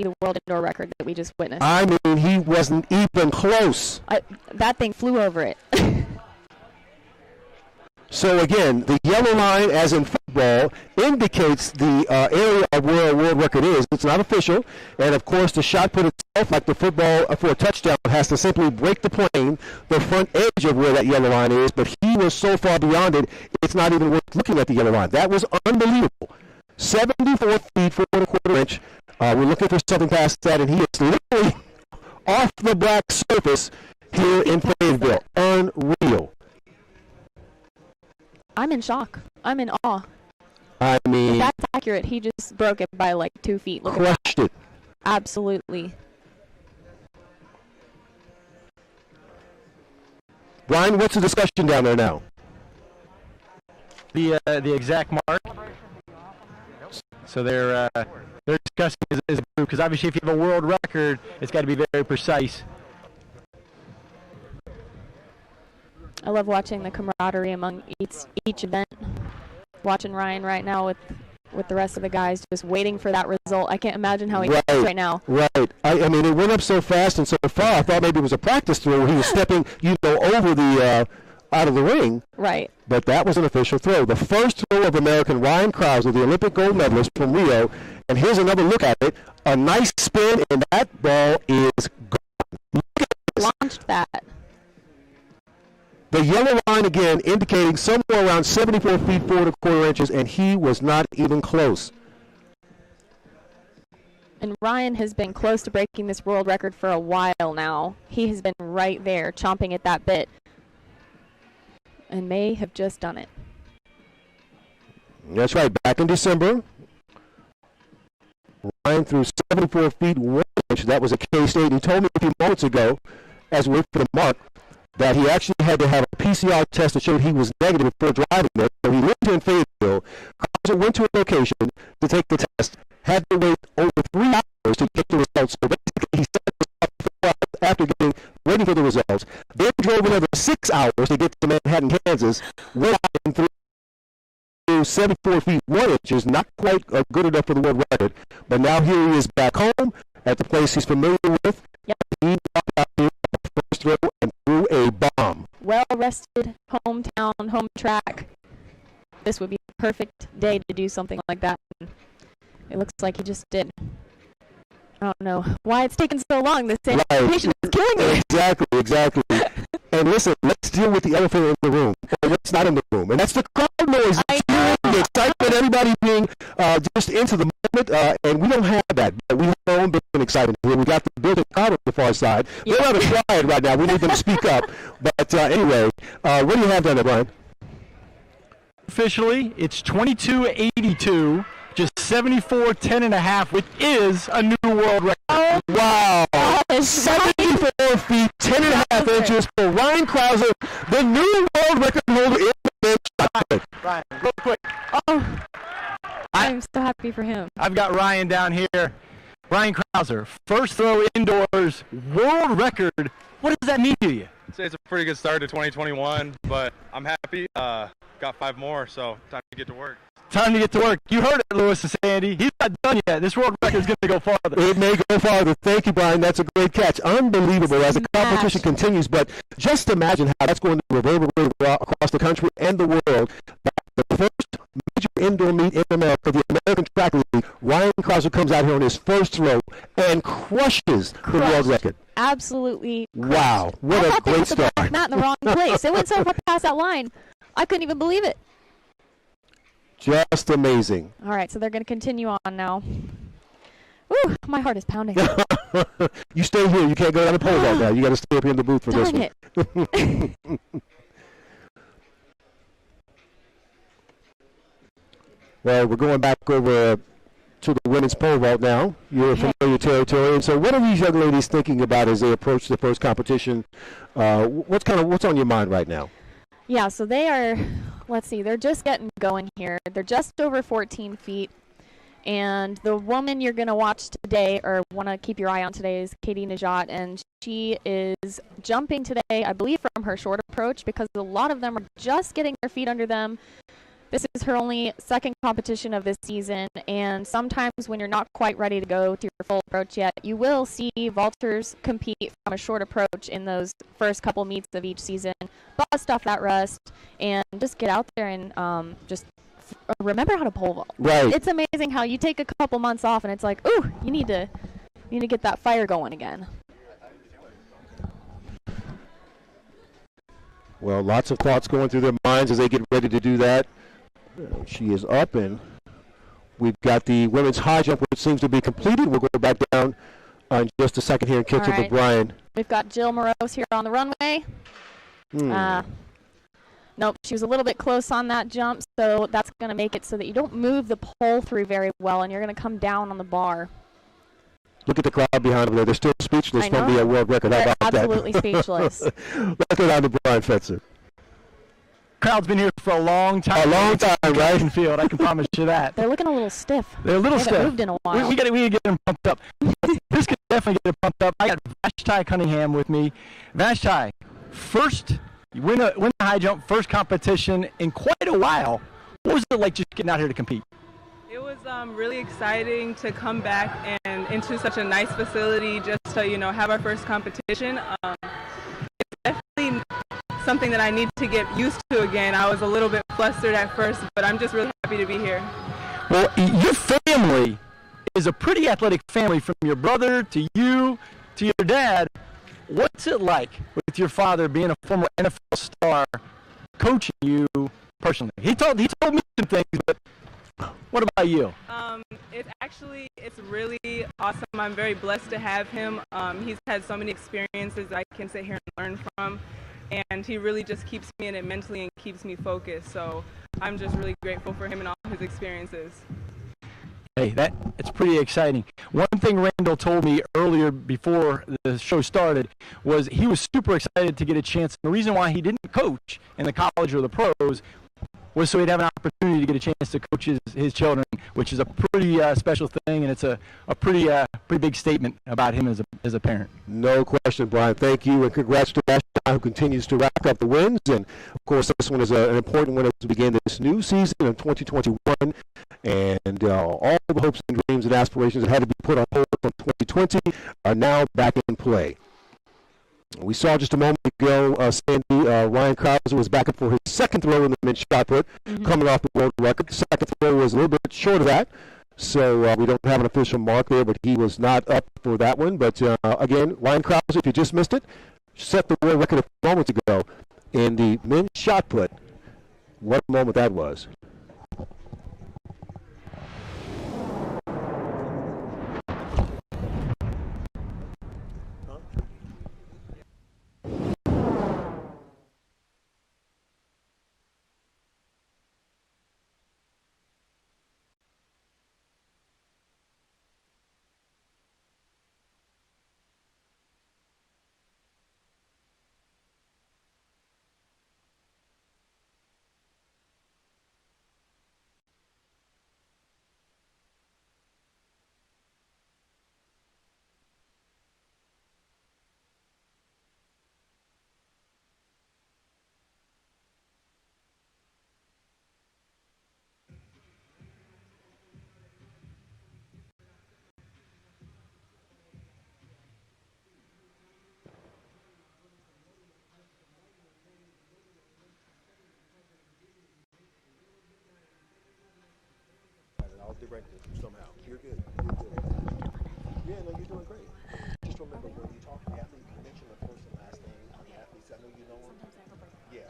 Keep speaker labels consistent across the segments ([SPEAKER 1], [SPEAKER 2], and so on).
[SPEAKER 1] the world indoor record that we just witnessed.
[SPEAKER 2] I mean, he wasn't even close.
[SPEAKER 1] That thing flew over it.
[SPEAKER 2] So again, the yellow line, as in football, indicates the area of where a world record is. It's not official, and of course the shot put itself, like the football for a touchdown, has to simply break the plane, the front edge of where that yellow line is, but he was so far beyond it, it's not even worth looking at the yellow line. That was unbelievable. 74 feet, 4.25 inch. We're looking for something past that, and he is literally off the black surface here in Fayetteville. Unreal.
[SPEAKER 1] I'm in shock. I'm in awe.
[SPEAKER 2] I mean,
[SPEAKER 1] if that's accurate, he just broke it by like 2 feet. Look
[SPEAKER 2] crushed
[SPEAKER 1] at that.
[SPEAKER 2] it.
[SPEAKER 1] Absolutely.
[SPEAKER 2] Ryan, what's the discussion down there now?
[SPEAKER 3] The exact mark. So they're discussing as a group, because obviously if you have a world record, it's got to be very precise.
[SPEAKER 1] I love watching the camaraderie among each event. Watching Ryan right now with the rest of the guys, just waiting for that result. I can't imagine how he feels right now.
[SPEAKER 2] Right. I mean, it went up so fast and so far. I thought maybe it was a practice throw where he was stepping, over the out of the ring.
[SPEAKER 1] Right.
[SPEAKER 2] But that was an official throw. The first throw of American Ryan Crouser, the Olympic gold medalist from Rio. And here's another look at it. A nice spin, and that ball is gone. Look at this.
[SPEAKER 1] Launched that.
[SPEAKER 2] The yellow line again indicating somewhere around 74 feet, 4.25 inches, and he was not even close.
[SPEAKER 1] And Ryan has been close to breaking this world record for a while now. He has been right there, chomping at that bit, and may have just done it.
[SPEAKER 2] That's right. Back in December, Ryan threw 74 feet, 1 inch. That was a K-State. He told me a few moments ago, as we wait for the mark, that he actually had to have a PCR test that showed he was negative before driving there. So he lived here in Fayetteville. Crouser went to a location to take the test, had to wait over 3 hours to get the results. So basically, he set the after waiting for the results. Then drove another 6 hours to get to Manhattan, Kansas. Went out and threw 74 feet 1 inches, not quite good enough for the world record. But now here he is back home at the place he's familiar with.
[SPEAKER 1] Yep.
[SPEAKER 2] He walked out here the first throw and threw a bomb.
[SPEAKER 1] Well-rested, hometown, home track. This would be the perfect day to do something like that. It looks like he just did. I don't know why it's taken so long. This anticipation is killing me.
[SPEAKER 2] Exactly. And listen, let's deal with the elephant in the room, or what's not in the room, and that's the crowd noise. The excitement, everybody being just into the moment, and we don't have that. But we have our own built-in excitement here. We got the built-in crowd on the far side. They're rather quiet right now. We need them to speak up. But anyway, what do you have down there, Brian?
[SPEAKER 3] Officially, it's 22.82. Just 74.10.5, which is a new world record.
[SPEAKER 1] Oh,
[SPEAKER 2] wow. 74 feet, 10.5 inches for Ryan Crouser, the new world record holder in the bench.
[SPEAKER 3] Ryan, real quick.
[SPEAKER 1] Oh, I'm so happy for him.
[SPEAKER 3] I've got Ryan down here. Ryan Crouser, first throw indoors, world record. What does that mean to you?
[SPEAKER 4] I'd say it's a pretty good start to 2021, but I'm happy. Got 5 more, so time to get to work.
[SPEAKER 3] Time to get to work. You heard it, Lewis and Sandy. He's not done yet. This world record is going to go farther.
[SPEAKER 2] It may go farther. Thank you, Brian. That's a great catch. Unbelievable as the competition continues. But just imagine how that's going to reverberate across the country and the world. The first major indoor meet in America, the American Track League, Ryan Crouser comes out here on his first throw and crushes the world record.
[SPEAKER 1] Absolutely.
[SPEAKER 2] Wow. What a great start.
[SPEAKER 1] Not in the wrong place. It went so far past that line. I couldn't even believe it.
[SPEAKER 2] Just amazing.
[SPEAKER 1] All right, so they're going to continue on now. Ooh, my heart is pounding.
[SPEAKER 2] You stay here. You can't go down the pole right now. You got to stay up here in the booth for this one.
[SPEAKER 1] Darn it.
[SPEAKER 2] Well, we're going back over to the women's pole vault now. You're familiar territory. And so what are these young ladies thinking about as they approach the first competition? What's on your mind right now?
[SPEAKER 1] Yeah, so they are, let's see, they're just getting going here. They're just over 14 feet. And the woman you're going to watch today, or want to keep your eye on today, is Katie Najat. And she is jumping today, I believe, from her short approach, because a lot of them are just getting their feet under them. This is her only second competition of this season, and sometimes when you're not quite ready to go to your full approach yet, you will see vaulters compete from a short approach in those first couple meets of each season. Bust off that rust and just get out there and just remember how to pole vault.
[SPEAKER 2] Right.
[SPEAKER 1] It's amazing how you take a couple months off and it's like, ooh, you need to get that fire going again.
[SPEAKER 2] Well, lots of thoughts going through their minds as they get ready to do that. She is up, and we've got the women's high jump, which seems to be completed. We'll go back down in just a second here and catch up with Brian.
[SPEAKER 1] We've got Jill Morose here on the runway. Nope, she was a little bit close on that jump, so that's going to make it so that you don't move the pole through very well, and you're going to come down on the bar.
[SPEAKER 2] Look at the crowd behind them there. They're still speechless from the world record. How about
[SPEAKER 1] absolutely
[SPEAKER 2] that?
[SPEAKER 1] Speechless.
[SPEAKER 2] Let's go down to Brian Fetzer.
[SPEAKER 3] Crowd's been here for a long time.
[SPEAKER 2] A long time, right?
[SPEAKER 3] Field, I can promise you that.
[SPEAKER 1] They're looking a little stiff.
[SPEAKER 3] They're a little
[SPEAKER 1] stiff. They haven't moved in a while.
[SPEAKER 3] We got to get them pumped up. This could definitely get them pumped up. I got Vashti Cunningham with me. Vashti, you win the high jump, first competition in quite a while. What was it like just getting out here to compete?
[SPEAKER 5] It was really exciting to come back and into such a nice facility just to, have our first competition. It's definitely something that I need to get used to again. I was a little bit flustered at first, but I'm just really happy to be here.
[SPEAKER 3] Well, your family is a pretty athletic family, from your brother to you to your dad. What's it like with your father being a former NFL star coaching you personally? He told me some things, but what about you?
[SPEAKER 5] It's really awesome. I'm very blessed to have him. He's had so many experiences that I can sit here and learn from, and he really just keeps me in it mentally and keeps me focused. So I'm just really grateful for him and all his experiences.
[SPEAKER 3] Hey, it's pretty exciting. One thing Randall told me earlier before the show started was he was super excited to get a chance. The reason why he didn't coach in the college or the pros was so he'd have an opportunity to get a chance to coach his children, which is a pretty special thing, and it's a pretty big statement about him as a parent.
[SPEAKER 2] No question, Brian. Thank you, and congrats to Vashti, who continues to rack up the wins. And, of course, this one is an important one as we begin this new season of 2021. And all the hopes and dreams and aspirations that had to be put on hold from 2020 are now back in play. We saw just a moment ago, Sandy, Ryan Crouser was back up for his second throw in the men's shot put, coming off the world record. The second throw was a little bit short of that, so we don't have an official mark there, but he was not up for that one. But again, Ryan Crouser, if you just missed it, set the world record a few moments ago in the men's shot put. What a moment that was. I'll direct it somehow. You're good. Yeah, no, you're doing great. Just remember when you talk to the athlete, you mention the first and last name of the athletes. I know you know them. Yeah.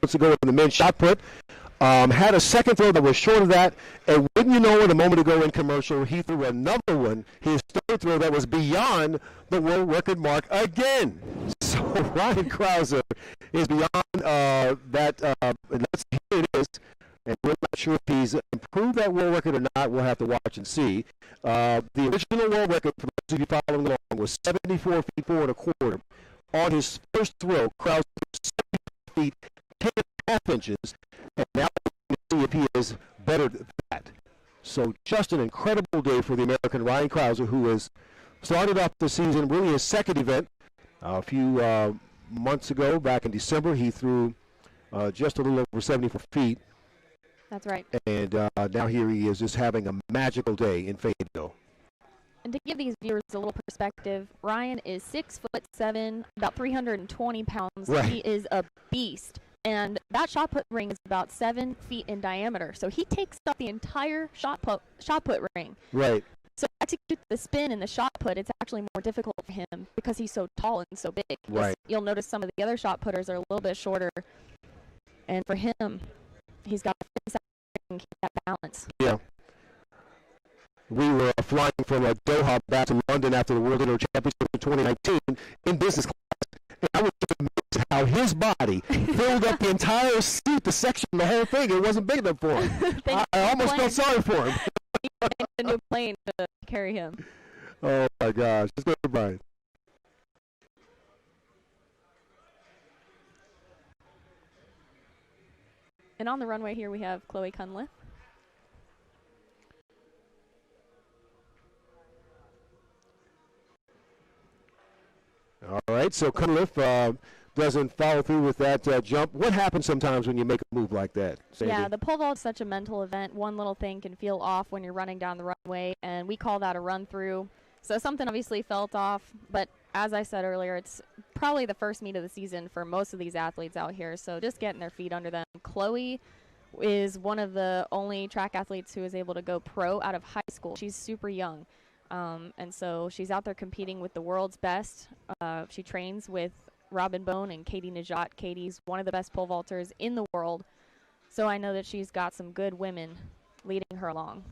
[SPEAKER 2] minutes ago in the men's shot put. Had a second throw that was short of that, and wouldn't you know it, a moment ago in commercial, he threw another one, his third throw that was beyond the world record mark again. So Ryan Crouser is beyond that, and here it is, and we're not sure if he's improved that world record or not. We'll have to watch and see. The original world record, for those of you following along, was 74 feet 4 1/4. On his first throw, Crouser 74 feet 10 1/2 inches, and now we're going to see if he is better than that. So just an incredible day for the American Ryan Crouser, who has started off the season, really his second event. A few months ago, back in December, he threw just a little over 74 feet.
[SPEAKER 1] That's right.
[SPEAKER 2] And now here he is just having a magical day in Fayetteville.
[SPEAKER 1] And to give these viewers a little perspective, Ryan is 6'7", about 320 pounds.
[SPEAKER 2] Right. He
[SPEAKER 1] is a beast. And that shot put ring is about 7 feet in diameter. So he takes up the entire shot put ring.
[SPEAKER 2] Right.
[SPEAKER 1] So to execute the spin and the shot put, it's actually more difficult for him because he's so tall and so big.
[SPEAKER 2] Right.
[SPEAKER 1] You'll notice some of the other shot putters are a little bit shorter. And for him, he's got to keep that balance.
[SPEAKER 2] Yeah. We were flying from Doha back to London after the World Indoor Championship in 2019 in business class. And I was amazed how his body filled up the entire seat, the section, the whole thing. It wasn't big enough for him. I almost felt sorry for him.
[SPEAKER 1] He needed a new plane to carry him.
[SPEAKER 2] Oh, my gosh. Let's go to Brian.
[SPEAKER 1] And on the runway here, we have Chloe Cunliffe.
[SPEAKER 2] All right, so Cunliffe doesn't follow through with that jump. What happens sometimes when you make a move like that, Sandy?
[SPEAKER 1] Yeah, the pole vault is such a mental event. One little thing can feel off when you're running down the runway, and we call that a run-through. So something obviously felt off, but as I said earlier, it's probably the first meet of the season for most of these athletes out here, so just getting their feet under them. Chloe is one of the only track athletes who is able to go pro out of high school. She's super young. And so she's out there competing with the world's best. She trains with Robin Bone and Katie Najat. Katie's one of the best pole vaulters in the world. So I know that she's got some good women leading her along.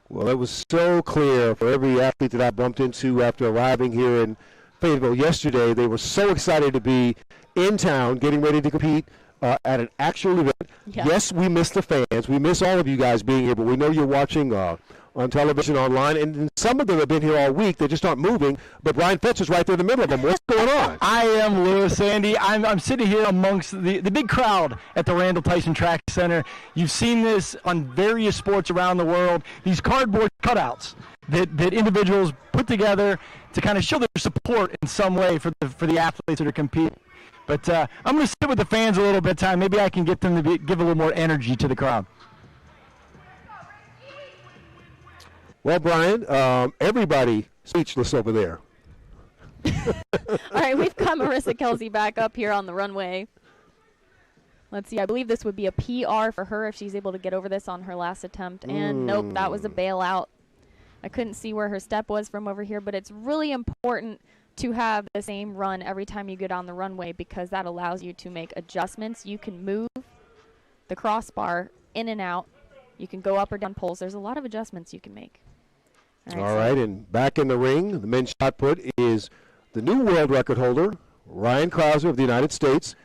[SPEAKER 2] Well, it was so clear for every athlete that I bumped into after arriving here in Fayetteville yesterday. They were so excited to be in town, getting ready to compete at an actual event. Yeah. Yes, we miss the fans. We miss all of you guys being here, but we know you're watching on television, online, and some of them have been here all week. They just aren't moving, but Brian Fetcher's right there in the middle of them. What's going on?
[SPEAKER 3] I am Lewis, Sandy. I'm sitting here amongst the big crowd at the Randall Tyson Track Center. You've seen this on various sports around the world, these cardboard cutouts that individuals put together to kind of show their support in some way for the athletes that are competing. But I'm going to sit with the fans a little bit of time. Maybe I can get them to give a little more energy to the crowd.
[SPEAKER 2] Well, Brian, everybody speechless over there.
[SPEAKER 1] All right, we've got Marissa Kelsey back up here on the runway. Let's see, I believe this would be a PR for her if she's able to get over this on her last attempt. And nope, that was a bailout. I couldn't see where her step was from over here, but it's really important to have the same run every time you get on the runway because that allows you to make adjustments. You can move the crossbar in and out. You can go up or down poles. There's a lot of adjustments you can make.
[SPEAKER 2] All right, and back in the ring, the men's shot put is the new world record holder, Ryan Crouser of the United States.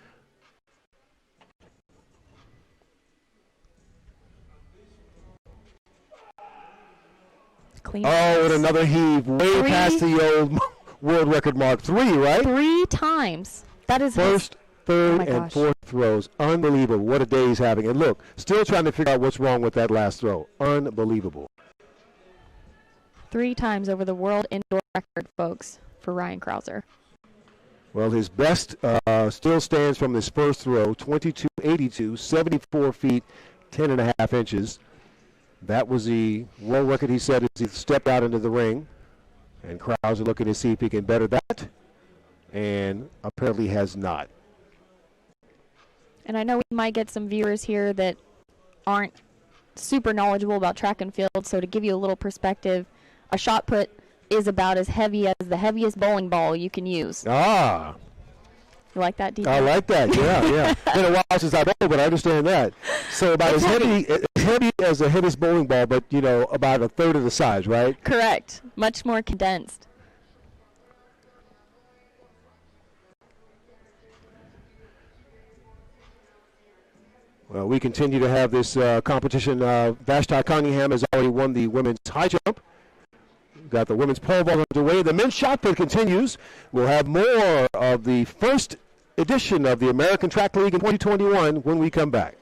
[SPEAKER 1] Clean.
[SPEAKER 2] Oh, and another heave way past the old world record mark. 3, right?
[SPEAKER 1] 3 times. That is
[SPEAKER 2] first, third, and fourth throws. Unbelievable. What a day he's having. And look, still trying to figure out what's wrong with that last throw. Unbelievable.
[SPEAKER 1] 3 times over the world indoor record, folks, for Ryan Crouser.
[SPEAKER 2] Well, his best still stands from this first throw, 22.82, 74 feet, 10.5 inches. That was the world record, he said, as he stepped out into the ring. And Crouser looking to see if he can better that. And apparently has not.
[SPEAKER 1] And I know we might get some viewers here that aren't super knowledgeable about track and field. So to give you a little perspective, a shot put is about as heavy as the heaviest bowling ball you can use.
[SPEAKER 2] Ah.
[SPEAKER 1] You like that detail?
[SPEAKER 2] I like that, yeah. Been a while since I bowled, but I understand that. So about as heavy as the heaviest bowling ball, but, you know, about a third of the size, right?
[SPEAKER 1] Correct. Much more condensed.
[SPEAKER 2] Well, we continue to have this competition. Vashti Cunningham has already won the women's high jump. We've got the women's pole vault underway. The men's shot put continues. We'll have more of the first edition of the American Track League in 2021 when we come back.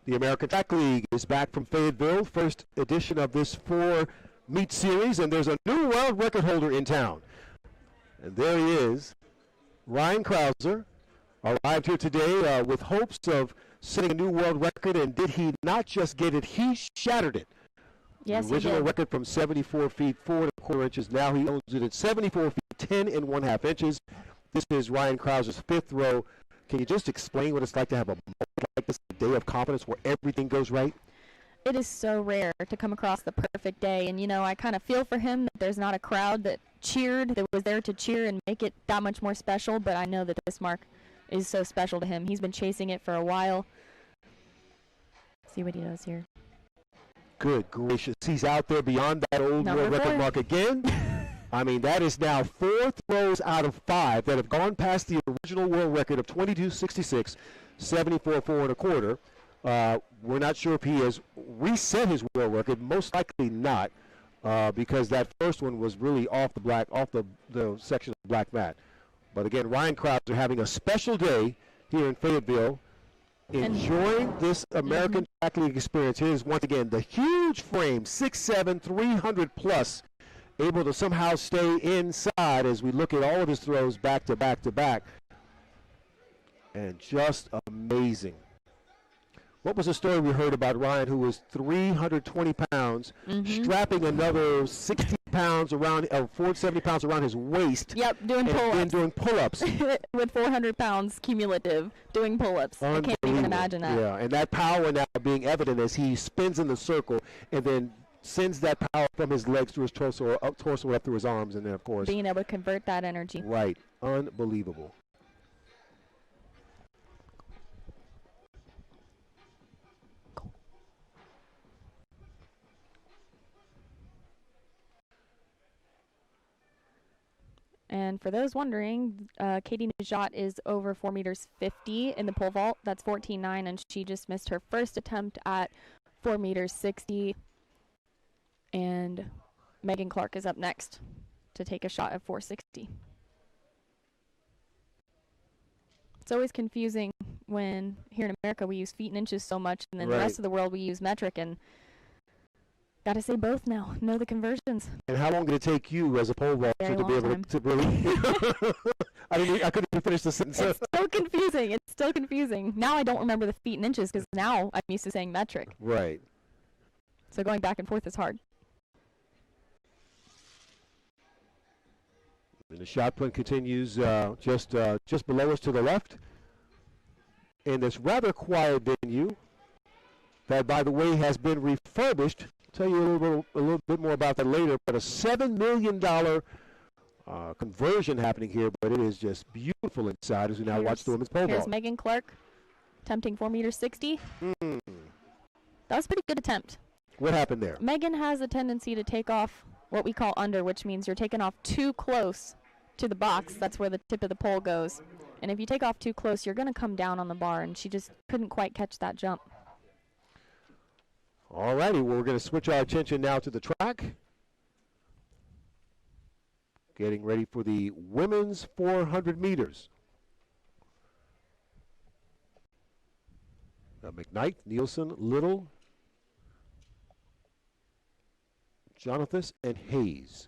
[SPEAKER 2] The American Track League is back from Fayetteville, first edition of this 4-meet series, and there's a new world record holder in town. And there he is, Ryan Crouser, arrived here today with hopes of setting a new world record, and did he not just get it, he shattered it.
[SPEAKER 1] Yes,
[SPEAKER 2] the original
[SPEAKER 1] he did.
[SPEAKER 2] record from 74 feet 4 1/4 inches. Now he owns it at 74 feet 10 1/2 inches. This is Ryan Crouser's 5th row. Can you just explain what it's like to have a moment like this, a day of confidence where everything goes right?
[SPEAKER 1] It is so rare to come across the perfect day, and you know, I kind of feel for him that there's not a crowd that was there to cheer and make it that much more special, but I know that this mark is so special to him. He's been chasing it for a while. See what he does here.
[SPEAKER 2] Good gracious, he's out there beyond that old world record mark again. I mean, that is now 4 throws out of 5 that have gone past the original world record of 22.66, 74 4 1/4. We're not sure if he has reset his world record. Most likely not, because that first one was really off the section of black mat. But again, Ryan Crouser having a special day here in Fayetteville, enjoying this American track league experience. Here's once again the huge frame, 6'7", 300 plus, able to somehow stay inside as we look at all of his throws back to back to back. And just amazing. What was the story we heard about Ryan, who was 320 pounds, strapping another 60 pounds around, 470 pounds around his waist?
[SPEAKER 1] Yep, doing pull-ups.
[SPEAKER 2] And doing pull-ups.
[SPEAKER 1] With 400 pounds cumulative, doing pull-ups. I can't even imagine that.
[SPEAKER 2] Yeah, and that power now being evident as he spins in the circle and then sends that power from his legs to his torso up through his arms, and then, of course,
[SPEAKER 1] being able to convert that energy.
[SPEAKER 2] Right. Unbelievable.
[SPEAKER 1] And for those wondering, Katie Najat is over 4 meters 50 in the pole vault. That's 14.9, and she just missed her first attempt at 4 meters 60. And Megan Clark is up next to take a shot at 460. It's always confusing when here in America we use feet and inches so much, and then the rest of the world we use metric, and got to say both now. Know the conversions.
[SPEAKER 2] And how long did it take you as a pole vaulter to be able to really? I couldn't even finish the sentence.
[SPEAKER 1] It's so confusing. It's still confusing. Now I don't remember the feet and inches because now I'm used to saying metric.
[SPEAKER 2] Right.
[SPEAKER 1] So going back and forth is hard.
[SPEAKER 2] And the shot put continues just below us to the left. In this rather quiet venue that, by the way, has been refurbished. Tell you a little bit more about that later, but a $7 million conversion happening here, but it is just beautiful inside as we now watch the women's pole vault.
[SPEAKER 1] Here's Megan Clark attempting 4 meters 60. That was a pretty good attempt.
[SPEAKER 2] What happened there?
[SPEAKER 1] Megan has a tendency to take off what we call under, which means you're taking off too close to the box. That's where the tip of the pole goes. And if you take off too close, you're going to come down on the bar, and she just couldn't quite catch that jump.
[SPEAKER 2] All righty, well, we're going to switch our attention now to the track. Getting ready for the women's 400 meters. McKnight, Nielsen, Little, Jonathan, and Hayes.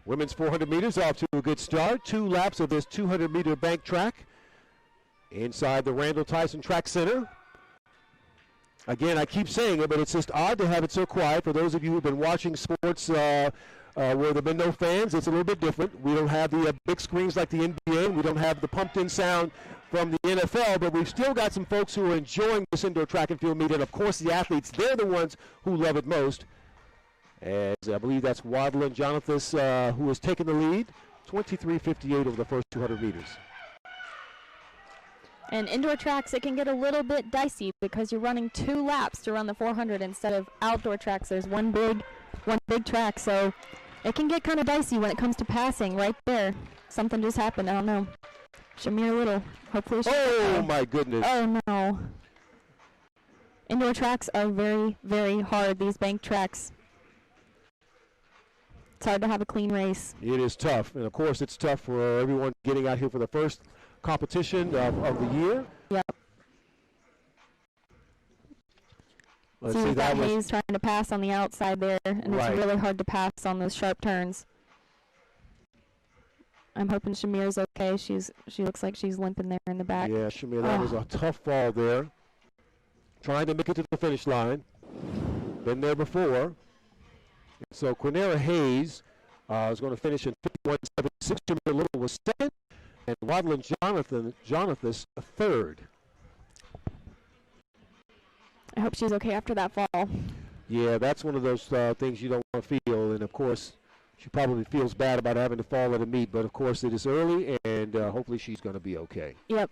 [SPEAKER 2] Women's 400 meters off to a good start. 2 laps of this 200-meter bank track inside the Randall Tyson Track Center. Again, I keep saying it, but it's just odd to have it so quiet. For those of you who've been watching sports where there have been no fans, it's a little bit different. We don't have the big screens like the NBA. We don't have the pumped-in sound from the NFL, but we've still got some folks who are enjoying this indoor track and field meet, and, of course, the athletes. They're the ones who love it most. As I believe that's Waddle and Jonathan who has taken the lead, 23:58 over the first 200 meters.
[SPEAKER 1] And indoor tracks, it can get a little bit dicey because you're running 2 laps to run the 400 instead of outdoor tracks. There's one big track, so it can get kind of dicey when it comes to passing right there. Something just happened. I don't know. Shamir Little. Hopefully she's
[SPEAKER 2] okay. My goodness.
[SPEAKER 1] Oh, no. Indoor tracks are very, very hard, these bank tracks. It's hard to have a clean race.
[SPEAKER 2] It is tough. And, of course, it's tough for everyone getting out here for the first competition of the year.
[SPEAKER 1] Yep.
[SPEAKER 2] Let's
[SPEAKER 1] see
[SPEAKER 2] see,
[SPEAKER 1] that Hayes trying to pass on the outside there, and it's really hard to pass on those sharp turns. I'm hoping Shamir's okay. She looks like she's limping there in the back.
[SPEAKER 2] Yeah, Shamir, that was a tough fall there. Trying to make it to the finish line. Been there before. So Quinera Hayes is going to finish in 51.76. Shamir Little was second, and Waddle and Jonathan third.
[SPEAKER 1] I hope she's okay after that fall.
[SPEAKER 2] Yeah, that's one of those things you don't want to feel, and of course, she probably feels bad about having to fall at a meet, but of course it is early, and hopefully she's going to be okay.
[SPEAKER 1] Yep.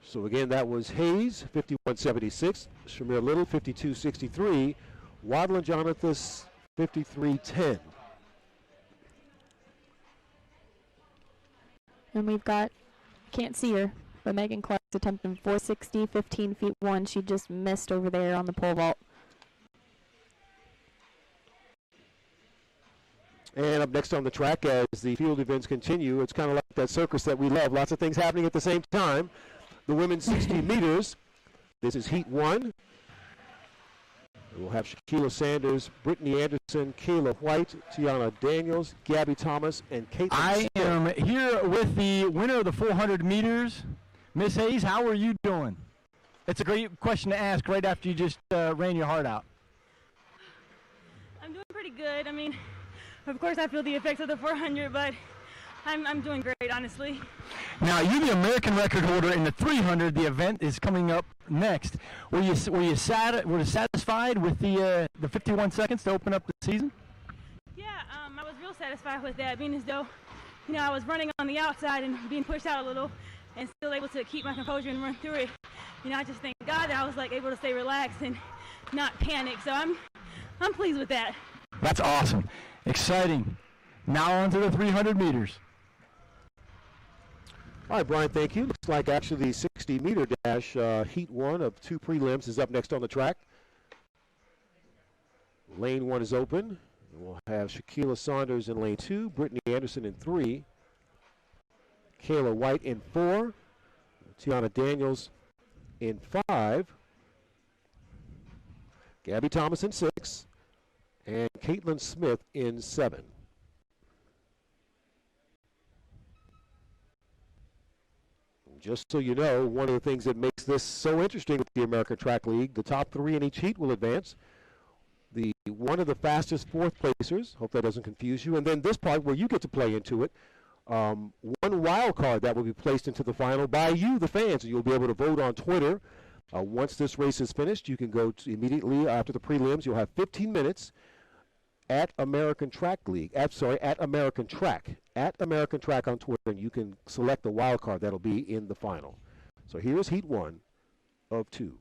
[SPEAKER 2] So again, that was Hayes, 51.76. Shamir Little, 52.63. Waddle and Jonathan, 53.10.
[SPEAKER 1] And we've got, can't see her, but Megan Clark's attempting 460, 15 feet 1. She just missed over there on the pole vault.
[SPEAKER 2] And up next on the track, as the field events continue, it's kind of like that circus that we love. Lots of things happening at the same time. The women's 60 meters. This is heat 1. We'll have Shaquila Sanders, Brittany Anderson, Kayla White, Tiana Daniels, Gabby Thomas, and Caitlin
[SPEAKER 3] I am here with the winner of the 400 meters. Miss Hayes, how are you doing? It's a great question to ask right after you just ran your heart out.
[SPEAKER 6] I'm doing pretty good. I mean, of course I feel the effects of the 400, but I'm doing great, honestly.
[SPEAKER 3] Now, you're the American record holder in the 300. The event is coming up next. Were you satisfied with the 51 seconds to open up the season?
[SPEAKER 6] Yeah, I was real satisfied with that, being as though, you know, I was running on the outside and being pushed out a little and still able to keep my composure and run through it. You know, I just thank God that I was like able to stay relaxed and not panic. So I'm pleased with that.
[SPEAKER 3] That's awesome. Exciting. Now on to the 300 meters.
[SPEAKER 2] All right, Brian, thank you. Looks like actually the 60-meter dash, heat 1 of 2 prelims is up next on the track. Lane 1 is open. We'll have Shaquila Saunders in lane 2, Brittany Anderson in 3, Kayla White in 4, Tiana Daniels in 5, Gabby Thomas in 6, and Caitlin Smith in 7. Just so you know, one of the things that makes this so interesting with the American Track League, the top 3 in each heat will advance. One of the fastest fourth placers, hope that doesn't confuse you, and then this part where you get to play into it, one wild card that will be placed into the final by you, the fans, and you'll be able to vote on Twitter. Once this race is finished, you can go to immediately after the prelims. You'll have 15 minutes at American Track League. At American Track on Twitter, and you can select the wild card that'll be in the final. So here's heat 1 of 2.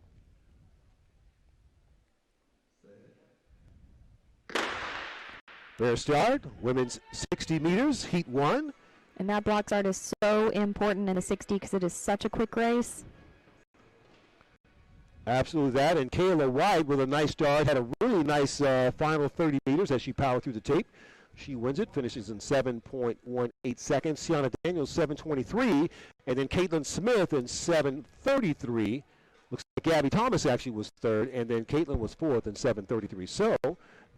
[SPEAKER 2] Fair start, women's 60 meters, heat 1.
[SPEAKER 1] And that block start is so important in the 60 because it is such a quick race.
[SPEAKER 2] Absolutely that, and Kayla White with a nice start, had a really nice final 30 meters as she powered through the tape. She wins it, finishes in 7.18 seconds. Tiana Daniels, 7.23, and then Caitlin Smith in 7.33. Looks like Gabby Thomas actually was third, and then Caitlin was fourth in 7.33. So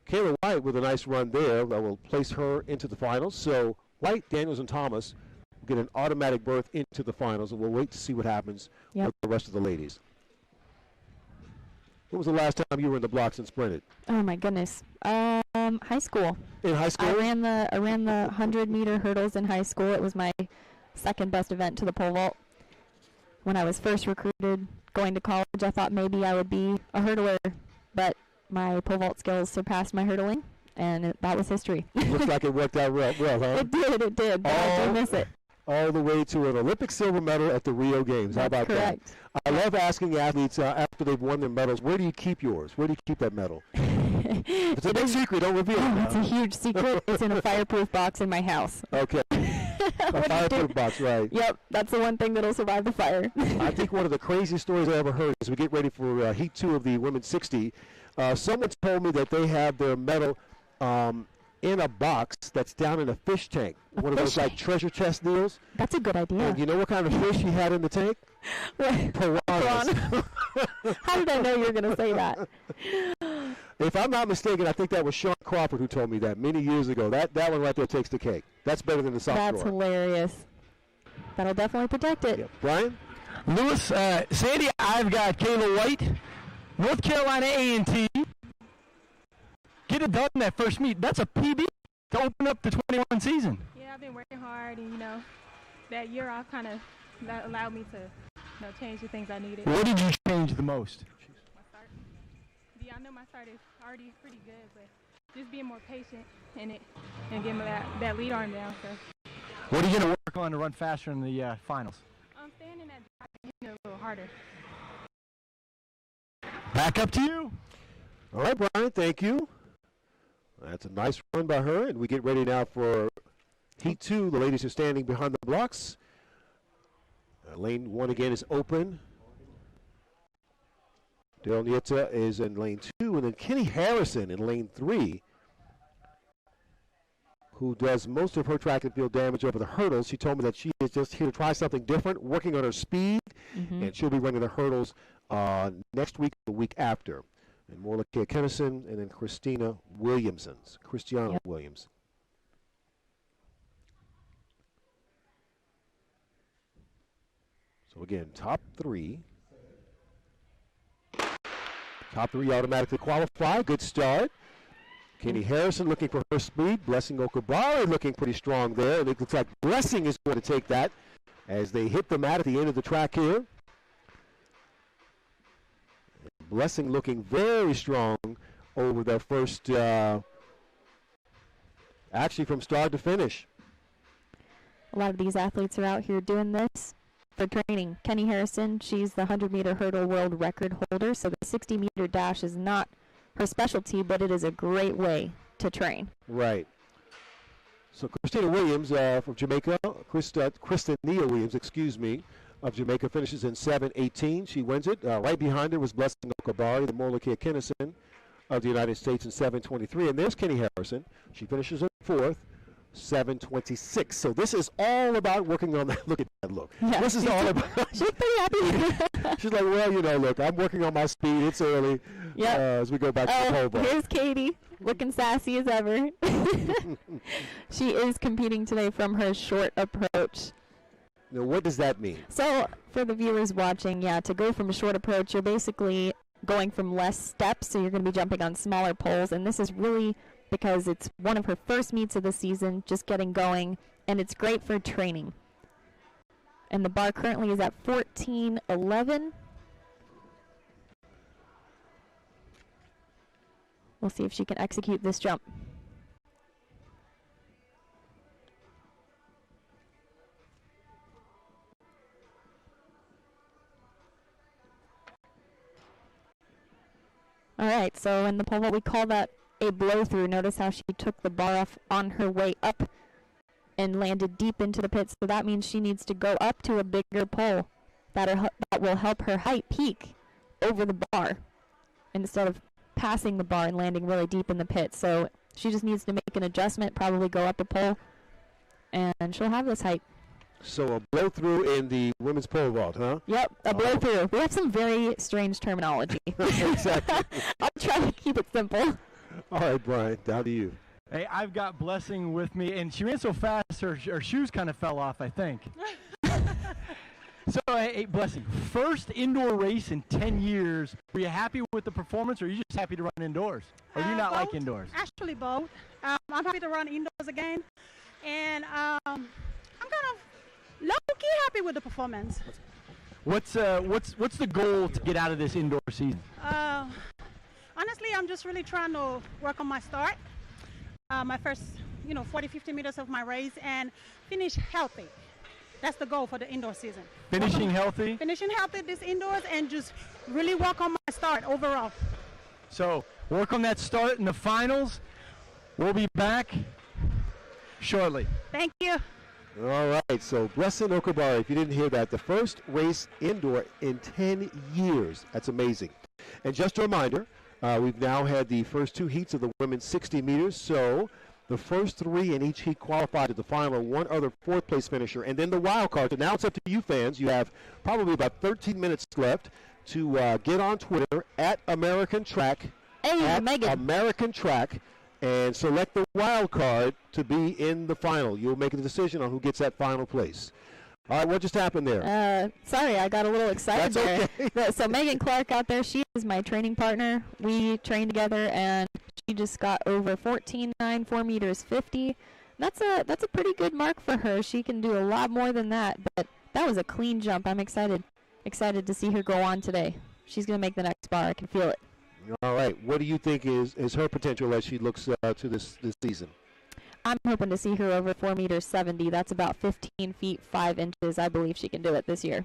[SPEAKER 2] Kayla White with a nice run there that will place her into the finals. So White, Daniels, and Thomas will get an automatic berth into the finals, and we'll wait to see what happens with the rest of the ladies. When was the last time you were in the blocks and sprinted?
[SPEAKER 1] Oh my goodness, high school.
[SPEAKER 2] In high school?
[SPEAKER 1] I ran the 100-meter hurdles in high school. It was my second best event to the pole vault. When I was first recruited going to college, I thought maybe I would be a hurdler, but my pole vault skills surpassed my hurdling, and that was history.
[SPEAKER 2] Looks like it worked out well, huh?
[SPEAKER 1] It did. But I did miss it.
[SPEAKER 2] All the way to an Olympic silver medal at the Rio Games. How about that? I love asking athletes after they've won their medals, where do you keep yours? Where do you keep that medal? It's a big secret. Don't reveal it.
[SPEAKER 1] It's a huge secret. It's in a fireproof box in my house.
[SPEAKER 2] Okay. A fireproof box, right.
[SPEAKER 1] Yep, that's the one thing that'll survive the fire.
[SPEAKER 2] I think one of the craziest stories I ever heard as we get ready for Heat 2 of the women's 60, someone told me that they have their medal in a box that's down in a fish tank. One of those like treasure chest deals.
[SPEAKER 1] That's a good idea.
[SPEAKER 2] And you know what kind of fish he had in the tank? Piranhas.
[SPEAKER 1] How did I know you were going to say that?
[SPEAKER 2] If I'm not mistaken, I think that was Sean Crawford who told me that many years ago. That one right there takes the cake. That's better than the soft
[SPEAKER 1] That's
[SPEAKER 2] drawer.
[SPEAKER 1] Hilarious. That'll definitely protect it.
[SPEAKER 2] Yeah. Brian?
[SPEAKER 3] Lewis, Sandy, I've got Kayla White, North Carolina A&T. Get it done in that first meet. That's a PB to open up the 21 season.
[SPEAKER 7] Yeah, I've been working hard, and you know, that year off kind of that allowed me to, change the things I needed.
[SPEAKER 3] What did you change the most?
[SPEAKER 7] My start. Yeah, I know my start is already pretty good, but just being more patient in it and getting that lead arm down. So.
[SPEAKER 3] What are you going to work on to run faster in the finals?
[SPEAKER 7] I'm staying in that drive and hitting it a little harder.
[SPEAKER 3] Back up to you.
[SPEAKER 2] All right, Brian, thank you. That's a nice run by her, and we get ready now for Heat 2. The ladies are standing behind the blocks. Lane 1 again is open. Daryl Nieta is in lane 2, and then Kenny Harrison in lane 3, who does most of her track and field damage over the hurdles. She told me that she is just here to try something different, working on her speed, and she'll be running the hurdles next week, the week after. And Morlakia Kennison, and then Christiana Williams. So again, top three. Top three automatically qualify. Good start. Kenny Harrison looking for her speed. Blessing Okabari looking pretty strong there. And it looks like Blessing is going to take that as they hit the mat at the end of the track here. Blessing looking very strong over their first, actually from start to finish.
[SPEAKER 1] A lot of these athletes are out here doing this for training. Kenny Harrison, she's the 100-meter hurdle world record holder, so the 60-meter dash is not her specialty, but it is a great way to train.
[SPEAKER 2] Right. So Christina Williams from Jamaica, Christina Williams, of Jamaica finishes in 7:18. She wins it. Right behind her was Blessing Okabari, the Morlakia Kennison of the United States in 7:23. And there's Kenny Harrison. She finishes in 4th, 7:26. So this is all about working on that. Look at that look.
[SPEAKER 1] Yeah,
[SPEAKER 2] this is all about.
[SPEAKER 1] She's pretty happy.
[SPEAKER 2] She's like, well, look, I'm working on my speed. It's early.
[SPEAKER 1] Yep.
[SPEAKER 2] As we go back to the pole vault.
[SPEAKER 1] Here's Katie, looking sassy as ever. She is competing today from her short approach.
[SPEAKER 2] Now, what does that mean?
[SPEAKER 1] So, for the viewers watching, to go from a short approach, you're basically going from less steps, so you're going to be jumping on smaller poles, and this is really because it's one of her first meets of the season, just getting going, and it's great for training. And the bar currently is at 14:11. We'll see if she can execute this jump. All right, so in the pole vault, we call that a blow-through. Notice how she took the bar off on her way up and landed deep into the pit. So that means she needs to go up to a bigger pole that will help her height peak over the bar instead of passing the bar and landing really deep in the pit. So she just needs to make an adjustment, probably go up a pole, and she'll have this height.
[SPEAKER 2] So a blow-through in the women's pole vault, huh?
[SPEAKER 1] Yep, a blow-through. We have some very strange terminology.
[SPEAKER 2] Exactly.
[SPEAKER 1] I'll try to keep it simple.
[SPEAKER 2] All right, Brian, down to you.
[SPEAKER 3] Hey, I've got Blessing with me, and she ran so fast, her shoes kind of fell off, I think. So, hey, Blessing, first indoor race in 10 years. Were you happy with the performance, or are you just happy to run indoors? Or do you not like indoors?
[SPEAKER 8] Actually, both. I'm happy to run indoors again, and I'm kind of low-key happy with the performance.
[SPEAKER 3] What's the goal to get out of this indoor season?
[SPEAKER 8] Honestly, I'm just really trying to work on my start, my first, 40, 50 meters of my race, and finish healthy. That's the goal for the indoor season.
[SPEAKER 3] Finishing healthy?
[SPEAKER 8] Finishing healthy this indoors and just really work on my start overall.
[SPEAKER 3] So work on that start in the finals. We'll be back shortly.
[SPEAKER 8] Thank you.
[SPEAKER 2] All right, so Blessing Okabari, if you didn't hear that, the first race indoor in 10 years. That's amazing. And just a reminder, we've now had the first two heats of the women's 60 meters, so the first three in each heat qualified to the final, one other fourth-place finisher, and then the wild card. So now it's up to you fans. You have probably about 13 minutes left to get on Twitter at American Track, American Track, and select the wild card to be in the final. You'll make a decision on who gets that final place. All right, what just happened there?
[SPEAKER 1] Sorry, I got a little excited
[SPEAKER 2] there.
[SPEAKER 1] Okay. So Megan Clark out there, she is my training partner. We train together, and she just got over 14.9, 4 meters 50. That's a pretty good mark for her. She can do a lot more than that, but that was a clean jump. I'm excited to see her go on today. She's going to make the next bar. I can feel it.
[SPEAKER 2] All right, what do you think is her potential as she looks to this season?
[SPEAKER 1] I'm hoping to see her over 4 meters 70. That's about 15 feet 5 inches. I believe she can do it this year.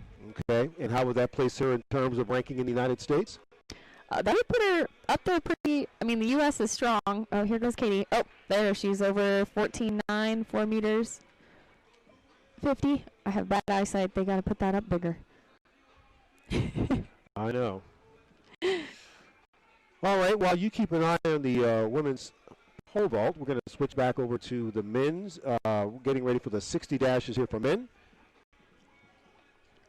[SPEAKER 2] Okay, and how would that place her in terms of ranking in the United States?
[SPEAKER 1] That would put her up there pretty. I mean, the U.S. is strong. Oh, here goes Katie. Oh, there. She's over 14.9, 4 meters. 50. I have bad eyesight. They got to put that up bigger.
[SPEAKER 2] I know. All right, while you keep an eye on the women's pole vault, we're going to switch back over to the men's. Getting ready for the 60 dashes here for men.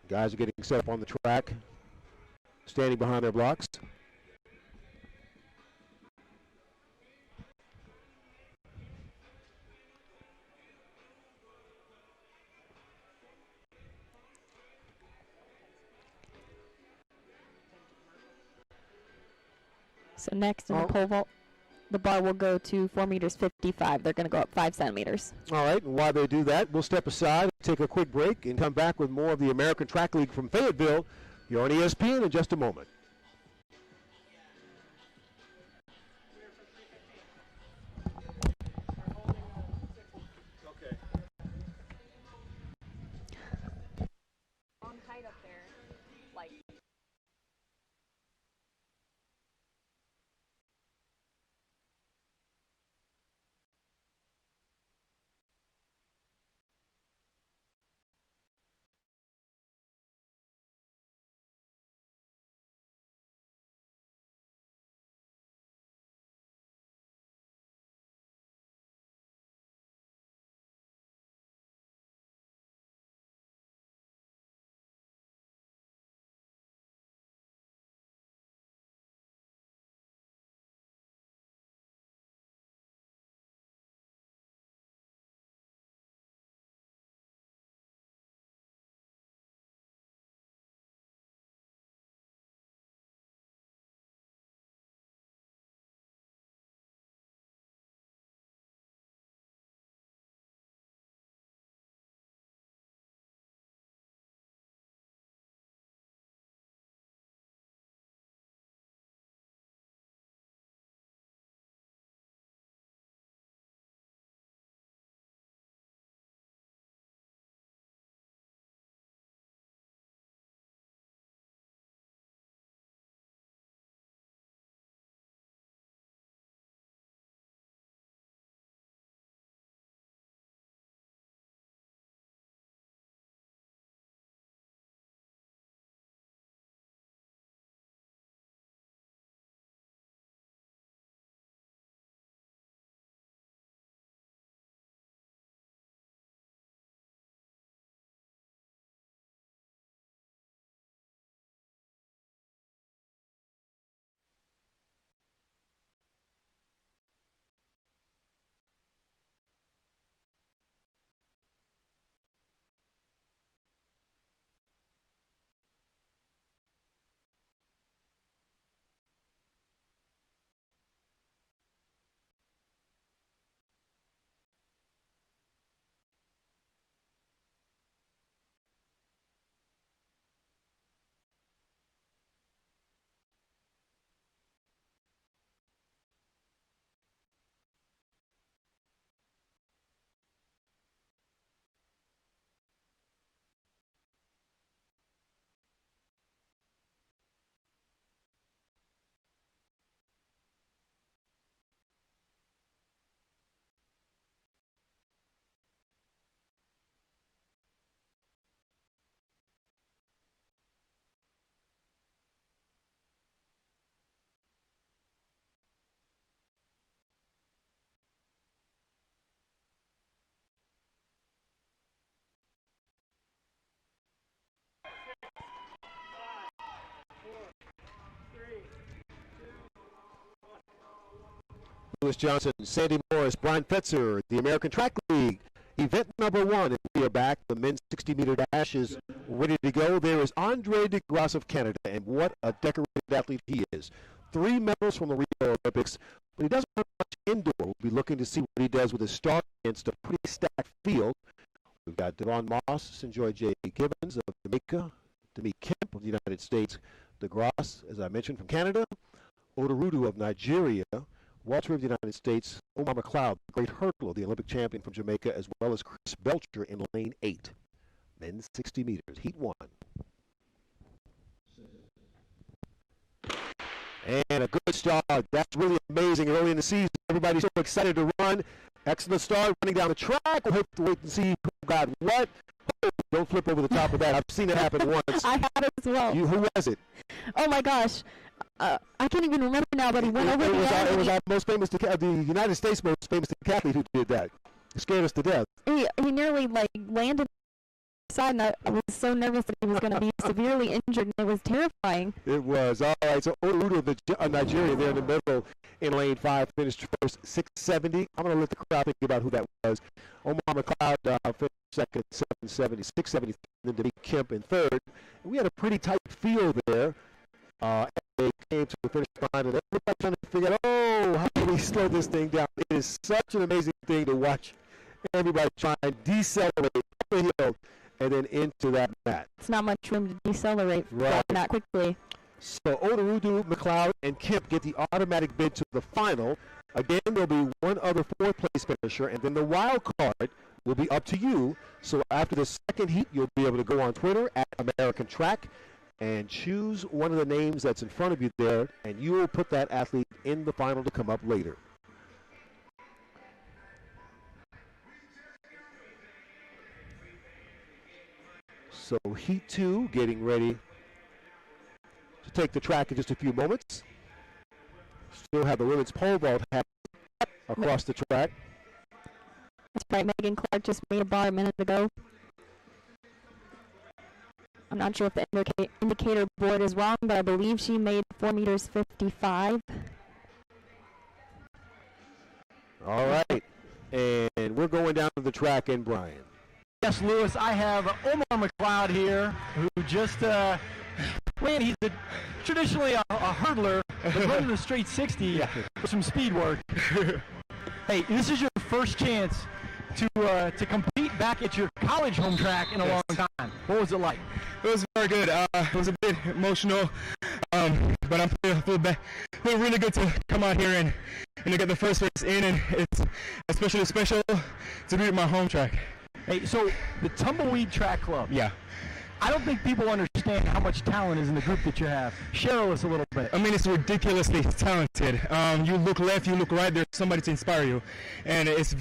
[SPEAKER 2] Guys are getting set up on the track, standing behind their blocks.
[SPEAKER 1] So next in the pole vault, the bar will go to 4 meters 55. They're going to go up 5 centimeters.
[SPEAKER 2] All right, and while they do that, we'll step aside, take a quick break, and come back with more of the American Track League from Fayetteville here on ESPN in just a moment.
[SPEAKER 1] On height up there, like. Lewis Johnson, Sandy Morris, Brian Fetzer, the American Track League. Event number 1, and we are back. The men's 60-meter dash is ready to go. There is Andre DeGrasse of Canada, and what a decorated athlete he is. 3 medals from the Rio Olympics, but he doesn't have much indoor. We'll be looking to see what he does with his start against a pretty stacked field. We've got Devon Moss, St. Joy J. Gibbons of Jamaica, Demi Kemp of the United States, DeGrasse, as I mentioned, from Canada, Odurudu of Nigeria, Walter of the United States, Omar McLeod, the great hurdler, the Olympic champion from Jamaica, as well as Chris Belcher in lane 8. Men's 60 meters, heat 1.
[SPEAKER 2] And a good start. That's really amazing. Early in the season, everybody's so excited to run. Excellent start, running down the track. We'll have to wait and see who got what. Oh, don't flip over the top of that. I've seen it happen once.
[SPEAKER 1] I have it as well.
[SPEAKER 2] Who was it?
[SPEAKER 1] Oh my gosh. I can't even remember now, but he went over the edge.
[SPEAKER 2] It was our most famous, the United States most famous decathlete who did that. It scared us to death.
[SPEAKER 1] He nearly landed side, and I was so nervous that he was going to be severely injured, and it was terrifying.
[SPEAKER 2] It was. All right, so Orudu of Nigeria there in the middle in lane 5 finished first, 670. I'm going to let the crowd think about who that was. Omar McLeod finished second, 770, 670, then David Kemp in third. And we had a pretty tight field there. As they came to the finish line, and everybody trying to figure out, how can we slow this thing down? It is such an amazing thing to watch everybody try and decelerate up the hill and then into that mat.
[SPEAKER 1] It's not much room to decelerate that quickly.
[SPEAKER 2] So Orudu, McLeod, and Kemp get the automatic bid to the final. Again, there'll be one other fourth-place finisher, and then the wild card will be up to you. So after the second heat, you'll be able to go on Twitter at American Track and choose one of the names that's in front of you there, and you will put that athlete in the final to come up later. So Heat 2 getting ready to take the track in just a few moments. Still have the women's pole vault happening across the track.
[SPEAKER 1] That's right, Megan Clark just made a bar a minute ago. I'm not sure if the indicator board is wrong, but I believe she made 4 meters 55.
[SPEAKER 2] All right, and we're going down to the track in Bryan.
[SPEAKER 3] Yes, Lewis, I have Omar McLeod here, who just he's traditionally a hurdler, but running the straight 60 for some speed work. Hey, this is your first chance to compete back at your college home track in a long time. What was it like?
[SPEAKER 9] It was very good. It was a bit emotional, but I'm feeling really good to come out here and to get the first race in, and it's especially special to be at my home track.
[SPEAKER 3] Hey, so the Tumbleweed Track Club.
[SPEAKER 9] Yeah.
[SPEAKER 3] I don't think people understand how much talent is in the group that you have. Share with us a little bit.
[SPEAKER 9] I mean, it's ridiculously talented. You look left, you look right, there's somebody to inspire you. And it's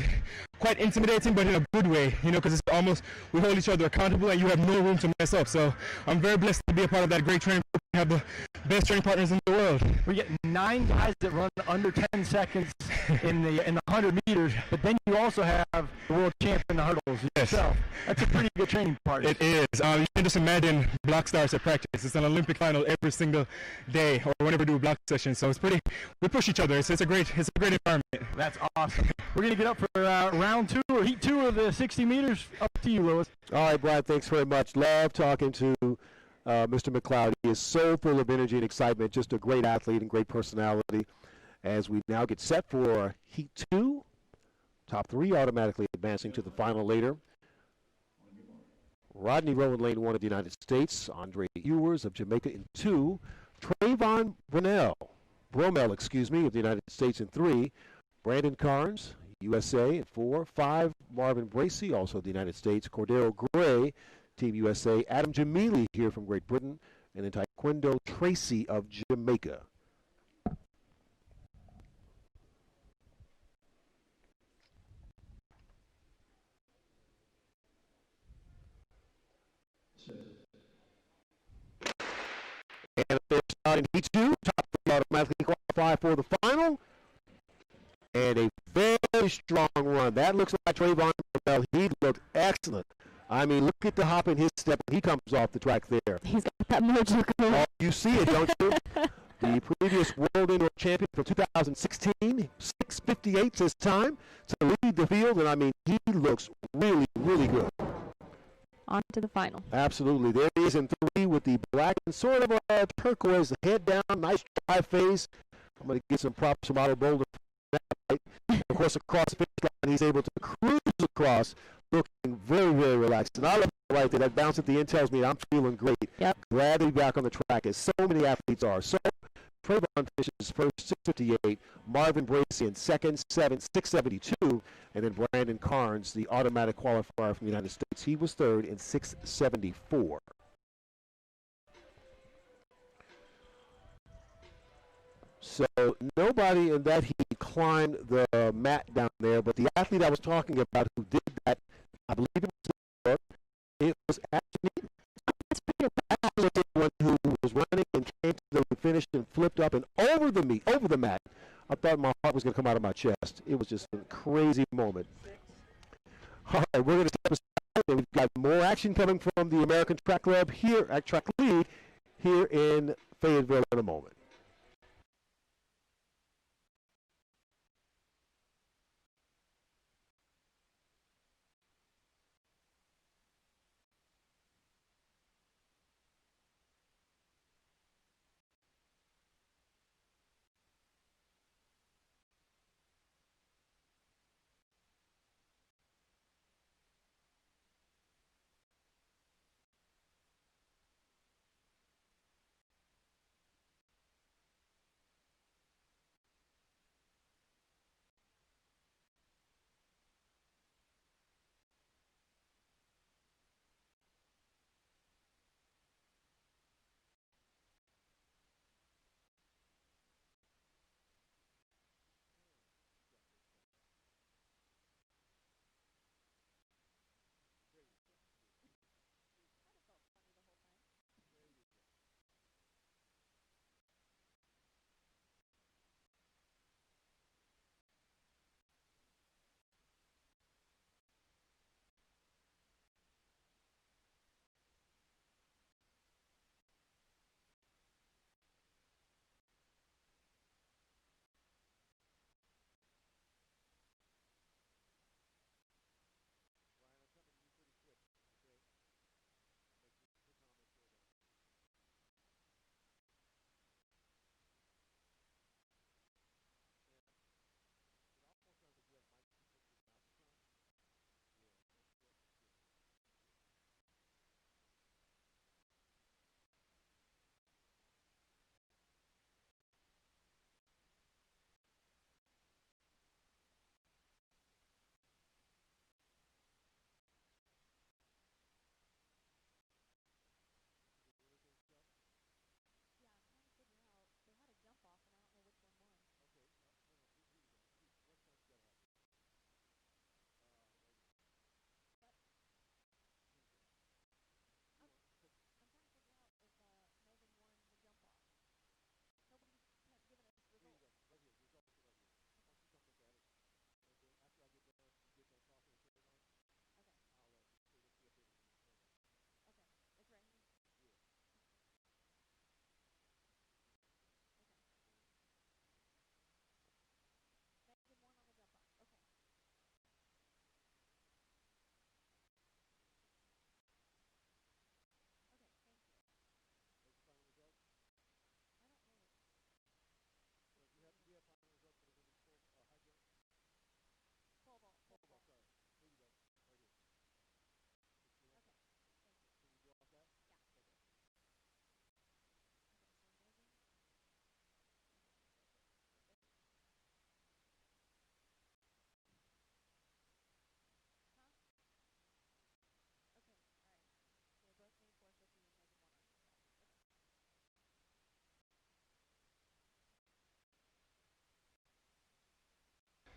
[SPEAKER 9] quite intimidating, but in a good way, because it's almost, we hold each other accountable and you have no room to mess up. So I'm very blessed to be a part of that great training group. We have the best training partners in the world.
[SPEAKER 3] We get 9 guys that run under 10 seconds in the 100 meters, but then you also have the world champion in the hurdles yourself. That's a pretty good training partner.
[SPEAKER 9] It is. You can just imagine block stars at practice. It's an Olympic final every single day or whenever we do a block session. So it's we push each other. It's a great environment.
[SPEAKER 3] That's awesome. We're going to get up for round 2 or heat 2 of the 60 meters. Up to you, Lewis.
[SPEAKER 2] All right, Brad, thanks very much. Love talking to Mr. McLeod. He is so full of energy and excitement, just a great athlete and great personality. As we now get set for Heat 2, top 3 automatically advancing to the final later. Rodney Rowe in lane 1 of the United States, Andre Ewers of Jamaica in 2, Trayvon Bromell, of the United States in 3, Brandon Carnes, USA in 4, 5, Marvin Bracey, also of the United States, Cordero Gray, Team USA, Adam Jamili here from Great Britain, and then Taekwondo Tracy of Jamaica. And they're starting Heat 2, top 3 automatically qualify for the final. And a very strong run. That looks like Trayvon Bell. He looked excellent. I mean, look at the hop in his step when he comes off the track there.
[SPEAKER 1] He's got that mojo going.
[SPEAKER 2] Oh, you see it, don't you? The previous world indoor champion from 2016, 6:58 his time to lead the field. And I mean, he looks really, really good.
[SPEAKER 1] On to the final.
[SPEAKER 2] Absolutely. There he is in 3 with the black and sort of a turquoise, the head down, nice dry face. I'm going to get some props from Otto Boulder. Of course, across the finish line, he's able to cruise across, looking very, very relaxed. And I love that right there. That bounce at the end tells me I'm feeling great.
[SPEAKER 1] Yep.
[SPEAKER 2] Glad to be back on the track, as so many athletes are. So Trayvon finishes first, 6:58. Marvin Bracey in second, 6:72. And then Brandon Carnes, the automatic qualifier from the United States. He was third in 6:74. So nobody in that heat climbed the mat down there, but the athlete I was talking about who did that, I believe it was actually the one who was running and came to the finish and flipped up and over the mat. I thought my heart was going to come out of my chest. It was just a crazy moment. All right, we're going to step aside, and we've got more action coming from the American Track Club here at Track League here in Fayetteville in a moment.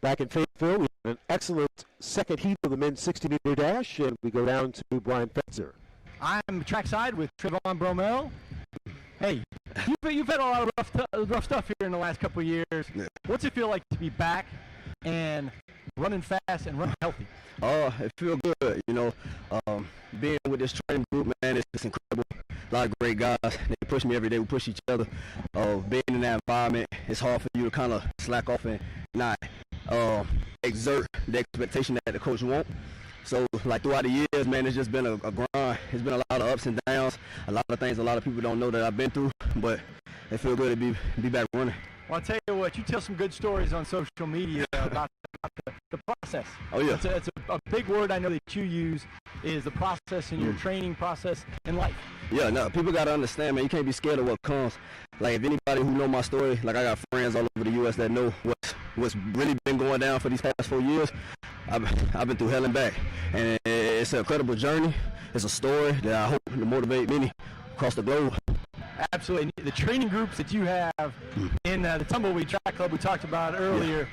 [SPEAKER 2] Back in Fayetteville, we had an excellent second heat of the men's 60-meter dash, and we go down to Brian Fetzer.
[SPEAKER 3] I'm trackside with Trayvon Bromell. Hey, you've had a lot of rough stuff here in the last couple of years.
[SPEAKER 10] Yeah.
[SPEAKER 3] What's it feel like to be back and running fast and running healthy?
[SPEAKER 10] Oh, it feels good, being with this training group, man, it's incredible. A lot of great guys. They push me every day. We push each other. Being in that environment, it's hard for you to kind of slack off and not exert the expectation that the coach wants. So, like, throughout the years, man, it's just been a grind. It's been a lot of ups and downs, a lot of things a lot of people don't know that I've been through, but it feels good to be back running.
[SPEAKER 3] Well, I'll tell you what, you tell some good stories on social media about the process.
[SPEAKER 10] Oh, yeah.
[SPEAKER 3] It's a big word I know that you use is the process in your training process in life.
[SPEAKER 10] Yeah, no, people got to understand, man, you can't be scared of what comes. Like, if anybody who know my story, like I got friends all over the U.S. that know what's really been going down for these past 4 years. I've been through hell and back, and it's an incredible journey. It's a story that I hope to motivate many across the globe.
[SPEAKER 3] Absolutely. The training groups that you have in the Tumbleweed Track Club we talked about earlier,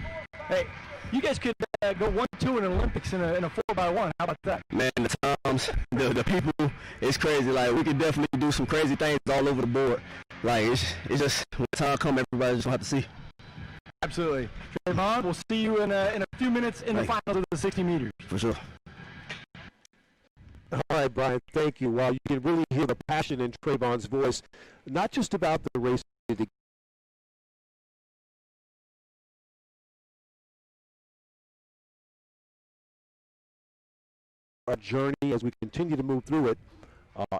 [SPEAKER 3] hey, you guys could go 1-2 in the Olympics in a 4x1. How about that?
[SPEAKER 10] Man, the times, the people, it's crazy. Like, we could definitely do some crazy things all over the board. Like, it's just when the time comes, everybody just gonna have to see.
[SPEAKER 3] Absolutely. Trayvon, we'll see you in a few minutes in the finals of the 60 meters.
[SPEAKER 10] For sure.
[SPEAKER 2] All right, Brian, thank you. Well, you can really hear the passion in Trayvon's voice, not just about the race, our journey as we continue to move through it.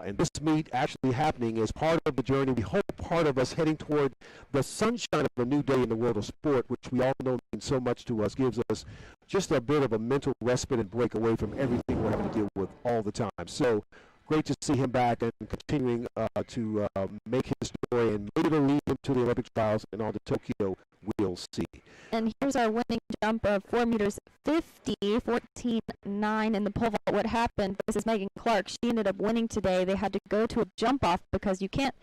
[SPEAKER 2] And this meet actually happening as part of the journey. We hope part of us heading toward the sunshine of a new day in the world of sport, which we all know means so much to us, gives us just a bit of a mental respite and break away from everything we're having to deal with all the time. So great to see him back and continuing to make his story and later lead him to the Olympic trials and on to Tokyo. We'll see.
[SPEAKER 1] And here's our winning jump of 4 meters 50, 14.9 in the pole vault. What happened, this is Megan Clark, she ended up winning today. They had to go to a jump off because you can't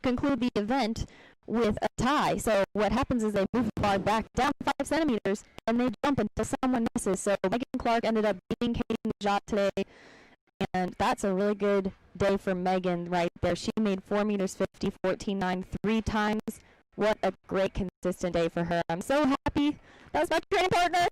[SPEAKER 1] conclude the event with a tie. So what happens is they move the bar back down 5 centimeters and they jump until someone misses. So Megan Clark ended up beating Katie Najat today. And that's a really good day for Megan right there. She made 4 meters 50, 14.9 3 times. What a great, consistent day for her. I'm so happy. That's my training partner.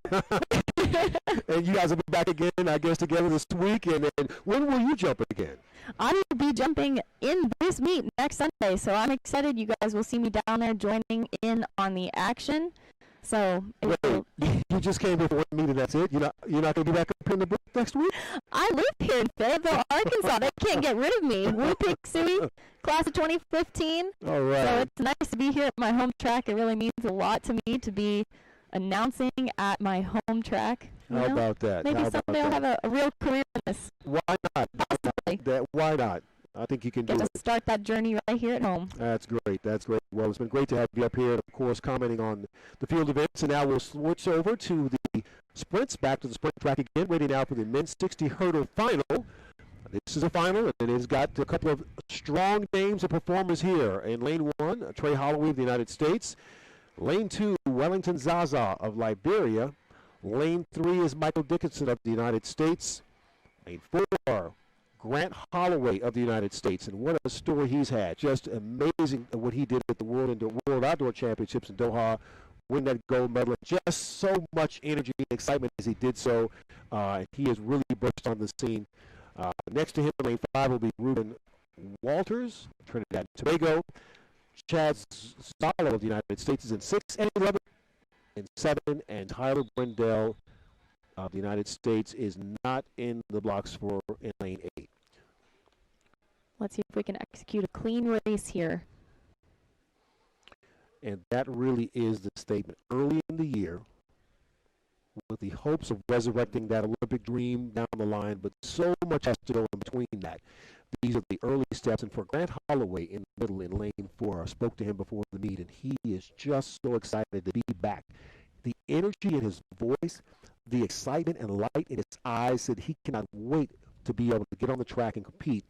[SPEAKER 2] And you guys will be back again, I guess, together this week. And when will you jump again?
[SPEAKER 1] I will be jumping in this meet next Sunday, so I'm excited. You guys will see me down there joining in on the action. So
[SPEAKER 2] you just came here for one meet and that's it? You're not going to be back up in the book next week?
[SPEAKER 1] I live here in Fayetteville, Arkansas. They can't get rid of me. Wu-Pig Sui, class of 2015.
[SPEAKER 2] All right.
[SPEAKER 1] So it's nice to be here at my home track. It really means a lot to me to be announcing at my home track.
[SPEAKER 2] How about that?
[SPEAKER 1] Maybe someday I'll have a real career in this.
[SPEAKER 2] Why not? Why not? I think you can do it.
[SPEAKER 1] Get to start that journey right here at home.
[SPEAKER 2] That's great. That's great. Well, it's been great to have you up here, and of course, commenting on the field events. And now we'll switch over to the sprints, back to the sprint track again, ready now for the men's 60 hurdle final. This is a final, and it has got a couple of strong names and performers here. In lane 1, Trey Holloway of the United States. Lane 2, Wellington Zaza of Liberia. Lane 3 is Michael Dickinson of the United States. Lane 4, Grant Holloway of the United States, and what a story he's had. Just amazing what he did at the World Outdoor Championships in Doha, win that gold medal. Just so much energy and excitement as he did so. He has really burst on the scene. Next to him in lane 5 will be Ruben Walters, Trinidad and Tobago. Chad Solo of the United States is in 6, and 11 and 7, and Tyler Brindell of the United States is not in the blocks for in lane 8.
[SPEAKER 1] Let's see if we can execute a clean race here.
[SPEAKER 2] And that really is the statement. Early in the year, with the hopes of resurrecting that Olympic dream down the line, but so much has to go in between that. These are the early steps. And for Grant Holloway in the middle in lane 4, I spoke to him before the meet, and he is just so excited to be back. The energy in his voice, the excitement and light in his eyes said he cannot wait to be able to get on the track and compete.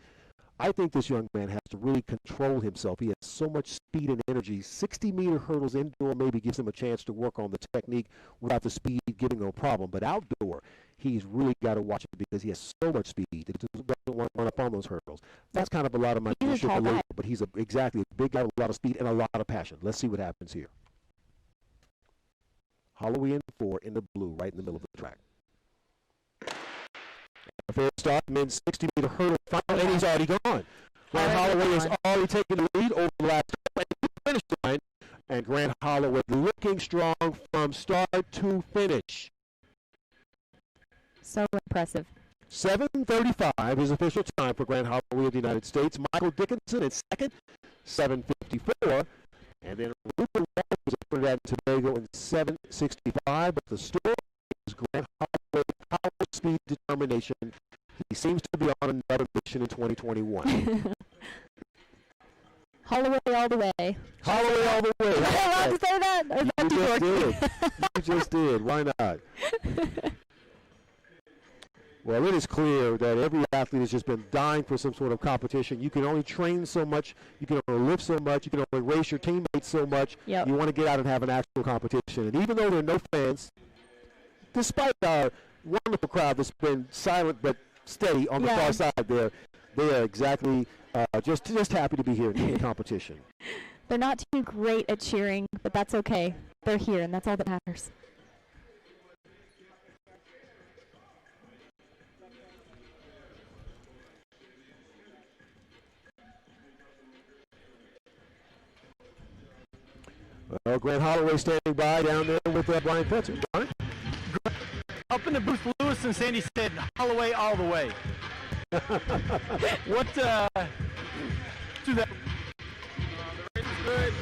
[SPEAKER 2] I think this young man has to really control himself. He has so much speed and energy. 60-meter hurdles indoor maybe gives him a chance to work on the technique without the speed giving him a problem. But outdoor, he's really got to watch it because he has so much speed. He doesn't want to run up on those hurdles. That's kind of a lot of my labor, but he's exactly a big guy with a lot of speed and a lot of passion. Let's see what happens here. Holloway in 4 in the blue, right in the middle of the track. A fair start, men's 60-meter hurdle final, and he's already gone. Grant Holloway has already taken the lead over the last finish line, and Grant Holloway looking strong from start to finish.
[SPEAKER 1] So impressive.
[SPEAKER 2] 7:35 is official time for Grant Holloway of the United States. Michael Dickinson in second, 7:54. And then Rupert Walters of Trinidad and Tobago in 7:65. But the story is Grant Holloway, power, speed, determination. He seems to be on another mission in 2021.
[SPEAKER 1] Holloway all the way.
[SPEAKER 2] Holloway all the way.
[SPEAKER 1] Am I allowed to say that?
[SPEAKER 2] You just did. You just did. Why not? Well, it is clear that every athlete has just been dying for some sort of competition. You can only train so much. You can only lift so much. You can only race your teammates so much.
[SPEAKER 1] Yep.
[SPEAKER 2] You want to get out and have an actual competition. And even though there are no fans, despite our wonderful crowd that's been silent but steady on the far side there, they are exactly just happy to be here in the competition.
[SPEAKER 1] They're not too great at cheering, but that's okay. They're here, and that's all that matters.
[SPEAKER 2] Well, Grant Holloway standing by down there with Brian Fetzer. Brian?
[SPEAKER 3] Up in the booth, Lewis and Sandy said, Holloway all the way. What, do that?
[SPEAKER 4] The race is good.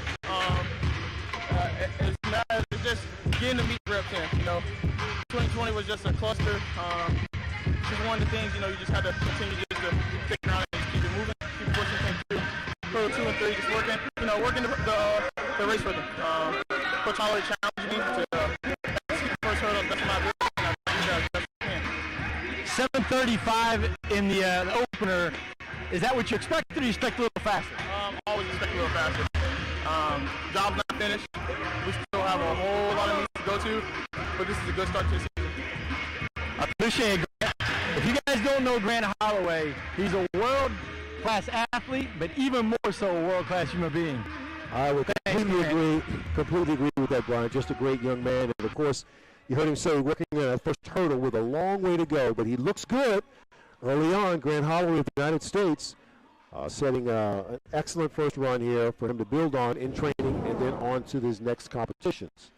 [SPEAKER 4] It's just getting the meet reps in, 2020 was just a cluster. Just one of the things, you just had to continue just to stick around and keep it moving, keep pushing things through. Pro 2 and 3, just working, working the race rhythm. Coach Holloway challenged me to execute the first hurdle, that's my ability, and I did that as best I can.
[SPEAKER 3] 7:35 in the opener. Is that what you expected, or you expect a little faster?
[SPEAKER 4] Always expect a little faster. Job's not finished. We still have a whole lot of meets to go to, but this is a good start to the season.
[SPEAKER 3] I appreciate it, Grant. If you guys don't know Grant Holloway, he's a world-class athlete, but even more so a world-class human being.
[SPEAKER 2] I would completely agree with that, Brian. Just a great young man. And, of course, you heard him say working on that first hurdle with a long way to go, but he looks good early on. Grant Holloway of the United States setting an excellent first run here for him to build on in training and then on to his next competitions.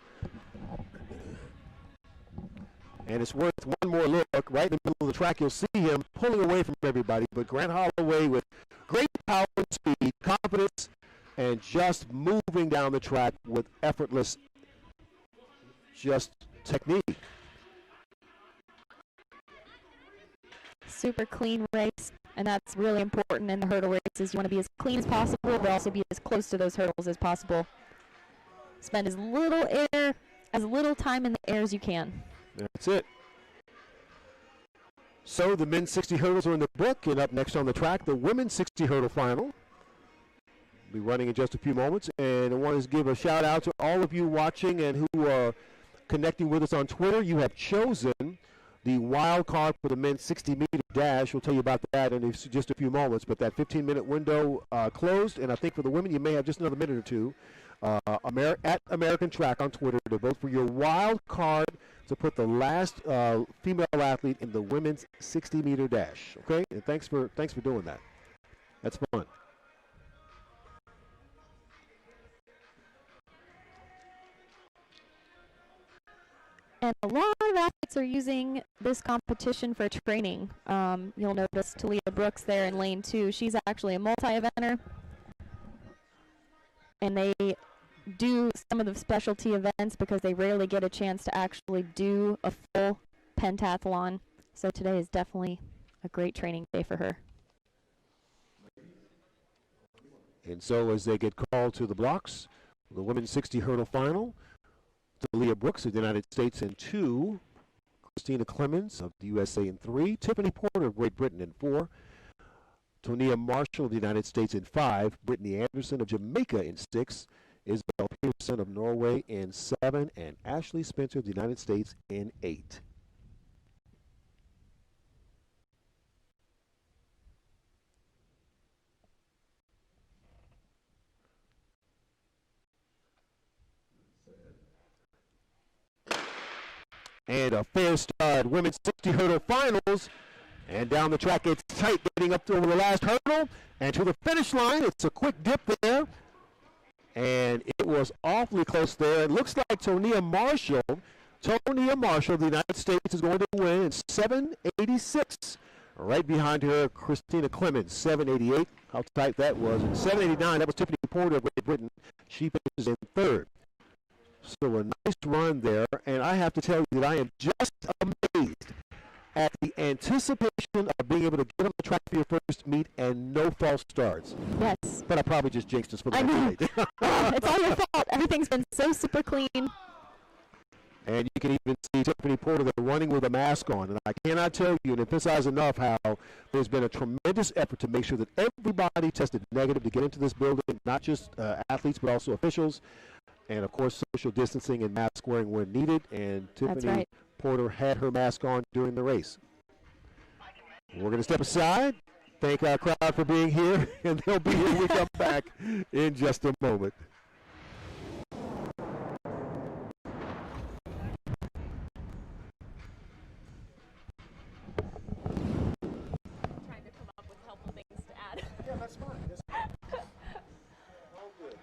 [SPEAKER 2] And it's worth one more look. Right in the middle of the track, you'll see him pulling away from everybody, but Grant Holloway with great power and speed, confidence, and just moving down the track with effortless just technique.
[SPEAKER 1] Super clean race, and that's really important in the hurdle races. You want to be as clean as possible, but also be as close to those hurdles as possible. Spend as little time in the air as you can.
[SPEAKER 2] That's it. So the men's 60 hurdles are in the book, and up next on the track, the women's 60 hurdle final. Be running in just a few moments, and I want to give a shout out to all of you watching and who are connecting with us on Twitter. You have chosen the wild card for the men's 60-meter dash. We'll tell you about that in just a few moments, but that 15-minute window closed, and I think for the women you may have just another minute or two at American Track on Twitter to vote for your wild card to put the last female athlete in the women's 60-meter dash. Okay, and thanks for doing that. That's fun.
[SPEAKER 1] And a lot of athletes are using this competition for training. You'll notice Talia Brooks there in lane 2. She's actually a multi-eventer. And they do some of the specialty events because they rarely get a chance to actually do a full pentathlon. So today is definitely a great training day for her.
[SPEAKER 2] And so as they get called to the blocks, the women's 60 hurdle final, Talia Brooks of the United States in 2, Christina Clemens of the USA in 3, Tiffany Porter of Great Britain in 4, Tonia Marshall of the United States in 5, Brittany Anderson of Jamaica in 6, Isabel Pearson of Norway in 7, and Ashley Spencer of the United States in 8. And a fair start. Women's 60 hurdle finals. And down the track it's tight, getting up over the last hurdle. And to the finish line, it's a quick dip there. And it was awfully close there. It looks like Tonia Marshall of the United States is going to win in 7:86. Right behind her, Christina Clemens, 7:88. How tight that was. And 7:89, that was Tiffany Porter of Great Britain. She finishes in 3rd. So a nice run there, and I have to tell you that I am just amazed at the anticipation of being able to get on the track for your first meet and no false starts.
[SPEAKER 1] Yes.
[SPEAKER 2] But I probably just jinxed us for the
[SPEAKER 1] I know.
[SPEAKER 2] night.
[SPEAKER 1] It's all your fault. Everything's been so super clean.
[SPEAKER 2] And you can even see Tiffany Porter there running with a mask on. And I cannot tell you and emphasize enough how there's been a tremendous effort to make sure that everybody tested negative to get into this building, not just athletes but also officials. And, of course, social distancing and mask wearing when needed. And Tiffany Porter had her mask on during the race. We're going to step aside, thank our crowd for being here, and they'll be here when we come back in just a moment.
[SPEAKER 1] Trying to come up with helpful things to add.
[SPEAKER 2] Yeah, that's fine. That's fine. All good.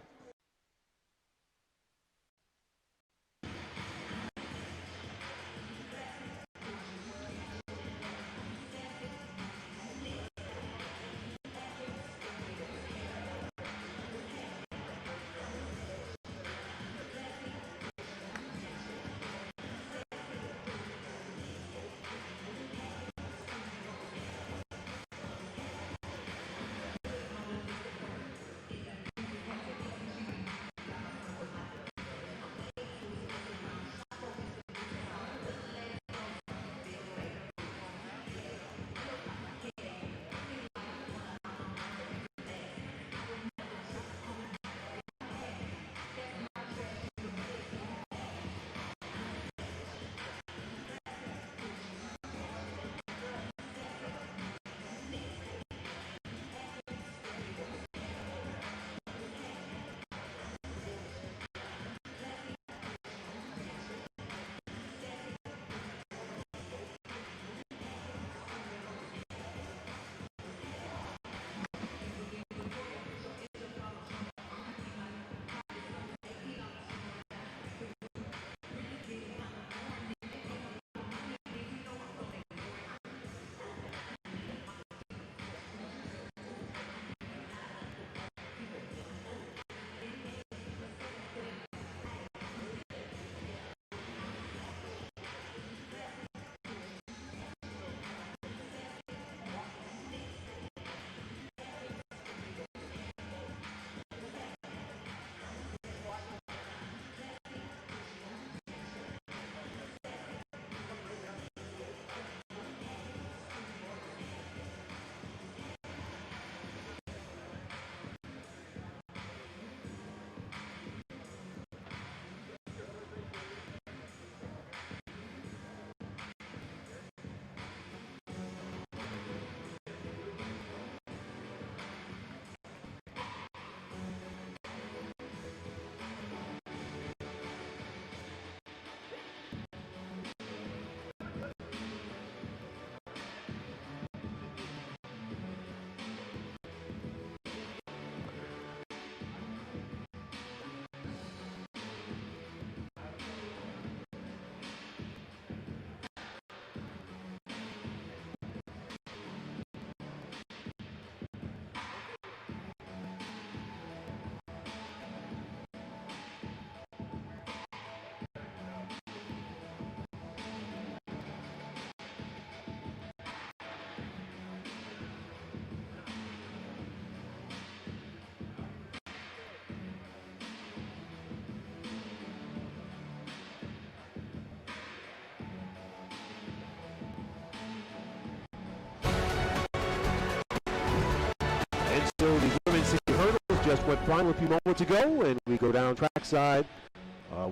[SPEAKER 2] So the women's 60 hurdles just went final a few moments ago, and we go down trackside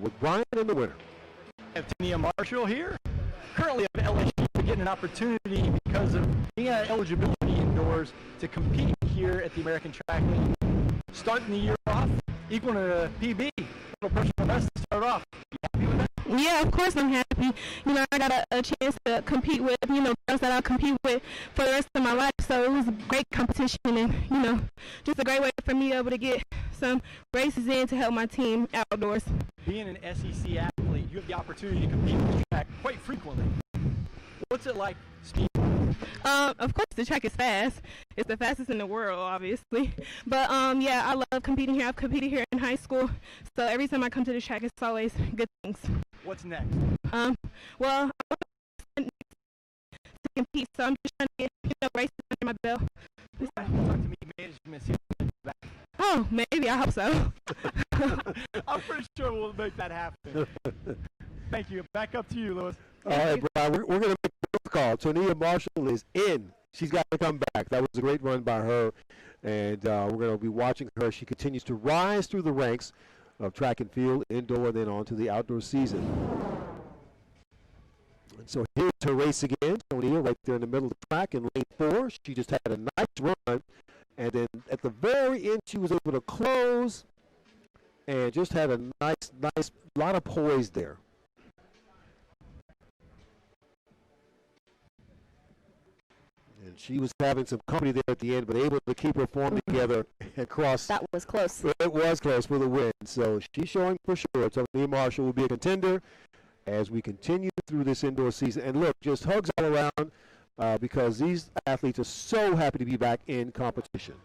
[SPEAKER 2] with Brian in the winner.
[SPEAKER 3] I have Tania Marshall here, currently at LSU, getting an opportunity because of being eligibility indoors to compete here at the American Track League. Starting the year off, equaling a PB, little personal best to start off. You happy with that?
[SPEAKER 6] Yeah, of course I'm happy. You know, I got a chance to compete with, girls that I'll compete with for the rest of my life. So it was a great competition and, just a great way for me to be able to get some races in to help my team outdoors.
[SPEAKER 3] Being an SEC athlete, you have the opportunity to compete on the track quite frequently. What's it like speed?
[SPEAKER 6] Of course, the track is fast. It's the fastest in the world, obviously. But, yeah, I love competing here. I've competed here in high school. So every time I come to the track, it's always good things.
[SPEAKER 3] What's next?
[SPEAKER 6] Well, I want to compete, so I'm just trying to get, races under my belt.
[SPEAKER 3] Talk to me, management. See if back.
[SPEAKER 6] Oh, maybe. I hope so.
[SPEAKER 3] I'm pretty sure we'll make that happen. Thank you. Back up to you, Lewis.
[SPEAKER 2] All right, Brian, we're going to make a call. Tonia Marshall is in. She's got to come back. That was a great run by her, and we're going to be watching her. She continues to rise through the ranks of track and field, indoor, and then on to the outdoor season. And so here's her race again. Tonia right there in the middle of the track in lane 4. She just had a nice run, and then at the very end she was able to close and just had a nice lot of poise there. And she was having some company there at the end, but able to keep her form together and cross.
[SPEAKER 1] That was close.
[SPEAKER 2] It was close for the win. So she's showing for sure. Tonia Marshall will be a contender as we continue through this indoor season. And look, just hugs all around because these athletes are so happy to be back in competition.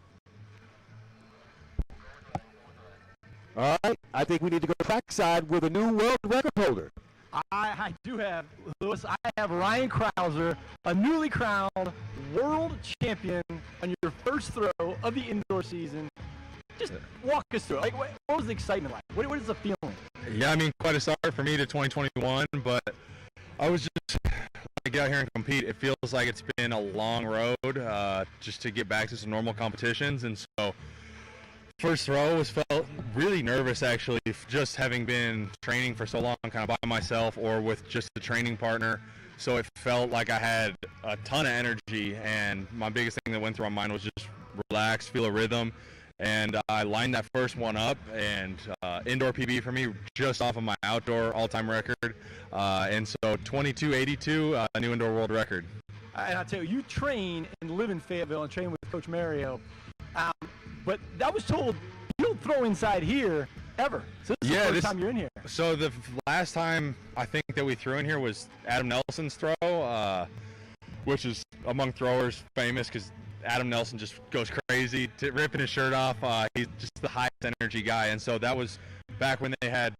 [SPEAKER 2] All right, I think we need to go trackside with a new world record holder.
[SPEAKER 3] I do have, Lewis, I have Ryan Crouser, a newly crowned world champion on your first throw of the indoor season. Just walk us through it. Like, what was the excitement like? What is the feeling?
[SPEAKER 11] Yeah, I mean, quite a start for me to 2021, but I was just, when I get out here and compete, it feels like it's been a long road just to get back to some normal competitions, and so first throw felt really nervous, actually, just having been training for so long kind of by myself or with just a training partner. So it felt like I had a ton of energy, and my biggest thing that went through my mind was just relax, feel a rhythm. And I lined that first one up, and indoor PB for me just off of my outdoor all-time record. And so 22:82, a new indoor world record.
[SPEAKER 3] And I'll tell you, you train and live in Fayetteville and train with Coach Mario. But I was told you don't throw inside here ever. So this is the first time you're in here.
[SPEAKER 11] So the last time I think that we threw in here was Adam Nelson's throw, which is among throwers famous because Adam Nelson just goes crazy, ripping his shirt off. He's just the highest energy guy. And so that was back when they had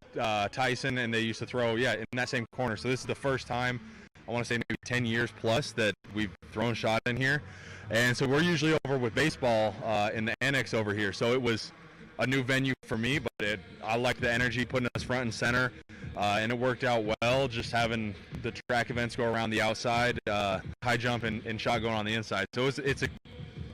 [SPEAKER 11] Tyson, and they used to throw, in that same corner. So this is the first time, I want to say maybe 10 years plus, that we've thrown shot in here. And so we're usually over with baseball in the annex over here. So it was a new venue for me, but I liked the energy, putting us front and center. And it worked out well, just having the track events go around the outside, high jump and shot going on the inside. So it's an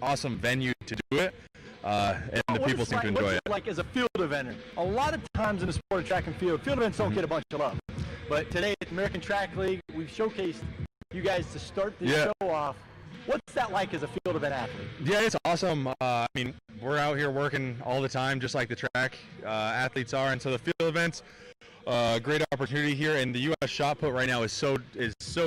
[SPEAKER 11] awesome venue to do it, and the people seem to enjoy it.
[SPEAKER 3] Like as a field eventer, a lot of times in the sport of track and field events don't get a bunch of love. But today at the American Track League, we've showcased you guys to start the show off. What's that like as a field event athlete?
[SPEAKER 11] Yeah, it's awesome. I mean, we're out here working all the time, just like the track athletes are, and so the field events, great opportunity here. And the U.S. shot put right now is so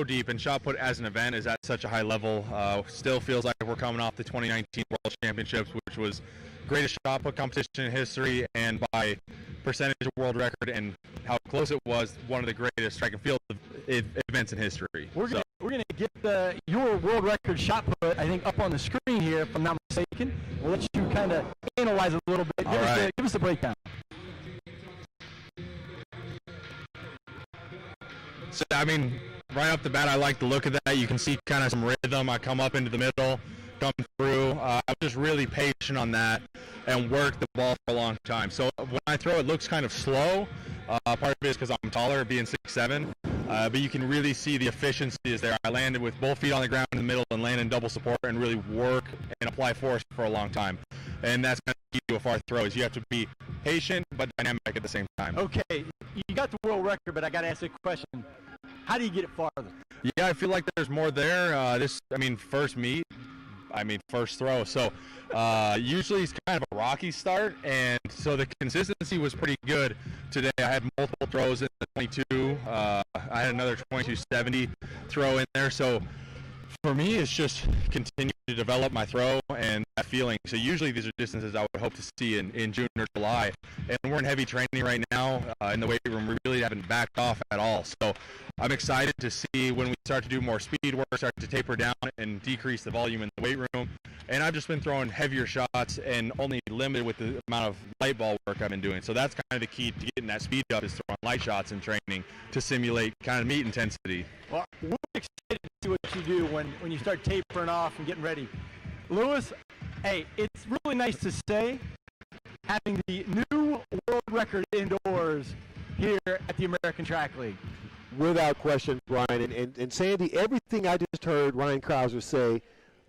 [SPEAKER 11] deep, and shot put as an event is at such a high level. Still feels like we're coming off the 2019 World Championships, which was greatest shot put competition in history, and by percentage of world record and how close it was, one of the greatest track and field events in history.
[SPEAKER 3] We're going to get your world record shot put, I think, up on the screen here, if I'm not mistaken. We'll let you kind of analyze it a little bit. Give us the breakdown.
[SPEAKER 11] So, I mean, right off the bat, I like the look of that. You can see kind of some rhythm. I come up into the middle, come through. I'm just really patient on that and work the ball for a long time. So when I throw, it looks kind of slow. Part of it is because I'm taller, being 6'7", but you can really see the efficiency is there. I landed with both feet on the ground in the middle and land in double support and really work and apply force for a long time. And that's kind of key to a far throw, is you have to be patient but dynamic at the same time.
[SPEAKER 3] Okay, you got the world record, but I got to ask you a question. How do you get it farther?
[SPEAKER 11] Yeah, I feel like there's more there. First throw. So usually it's kind of a rocky start, and so the consistency was pretty good today. I had multiple throws in the 22. I had another 22.70 throw in there. So for me, it's just continue to develop my throw and that feeling. So usually these are distances I would hope to see in June or July. And we're in heavy training right now in the weight room. We really haven't backed off at all. So I'm excited to see when we start to do more speed work, start to taper down and decrease the volume in the weight room. And I've just been throwing heavier shots and only limited with the amount of light ball work I've been doing. So that's kind of the key to getting that speed up, is throwing light shots in training to simulate kind of meet intensity.
[SPEAKER 3] Well, we're excited to see what you do when you start tapering off and getting ready. Lewis, hey, it's really nice to say having the new world record indoors here at the American Track League.
[SPEAKER 2] Without question, Brian. And Sandy, everything I just heard Ryan Crouser say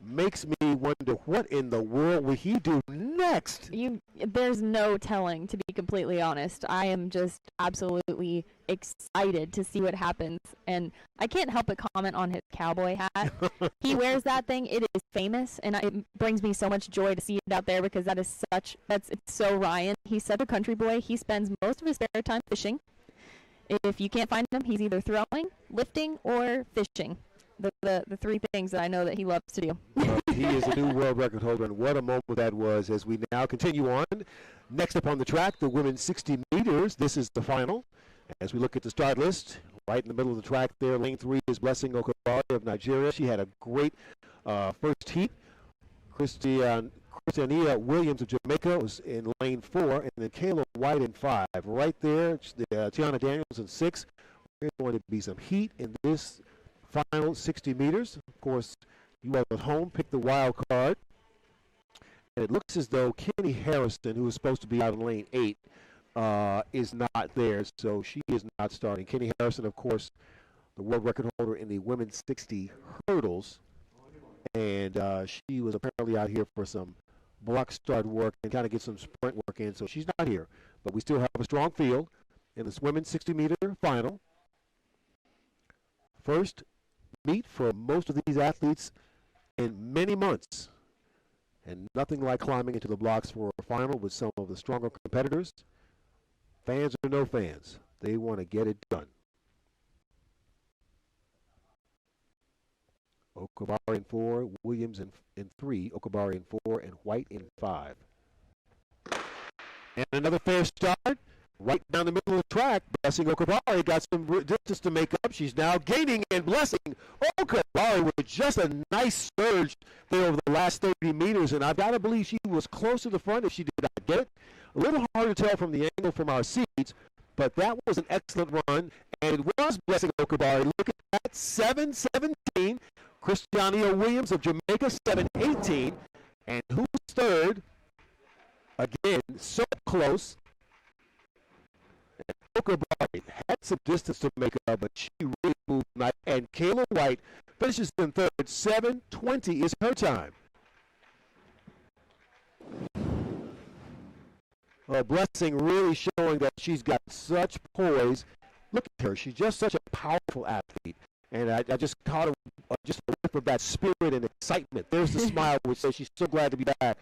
[SPEAKER 2] makes me wonder what in the world will he do next?
[SPEAKER 1] There's no telling, to be completely honest. I am just absolutely excited to see what happens. And I can't help but comment on his cowboy hat. He wears that thing. It is famous, and it brings me so much joy to see it out there because it's so Ryan. He's such a country boy. He spends most of his spare time fishing. If you can't find him, he's either throwing, lifting, or fishing. The three things that I know that he loves to do.
[SPEAKER 2] He is a new world record holder, and what a moment that was as we now continue on. Next up on the track, the women's 60 meters. This is the final. As we look at the start list, right in the middle of the track there, lane 3 is Blessing Okabari of Nigeria. She had a great first heat. Christiania Williams of Jamaica was in lane 4, and then Kayla White in 5. Right there, Tiana Daniels in 6. There's going to be some heat in this final 60 meters. Of course, you all at home pick the wild card. And it looks as though Kenny Harrison, who was supposed to be out in lane 8, is not there, so she is not starting. Kenny Harrison, of course, the world record holder in the women's 60 hurdles. And she was apparently out here for some block start work and kind of get some sprint work in, so she's not here. But we still have a strong field in this women's 60-meter final. First meet for most of these athletes in many months. And nothing like climbing into the blocks for a final with some of the stronger competitors. Fans or no fans, they want to get it done. Okabari in 4, Williams in 3, Okabari in 4, and White in 5. And another fair start. Right down the middle of the track, Blessing Okabari got some distance to make up. She's now gaining, and Blessing Okabari with just a nice surge there over the last 30 meters, and I've got to believe she was close to the front if she did not get it. A little hard to tell from the angle from our seats, but that was an excellent run, and it was Blessing Okabari. Look at that, 7:17. Christiania Williams of Jamaica, 7:18. And who's third? Again, so close. Okabari had some distance to make up, but she really moved tonight. And Kayla White finishes in third. 7:20 is her time. Blessing really showing that she's got such poise. Look at her. She's just such a powerful athlete. And I just caught her just a whiff of that spirit and excitement. There's the smile which says she's so glad to be back.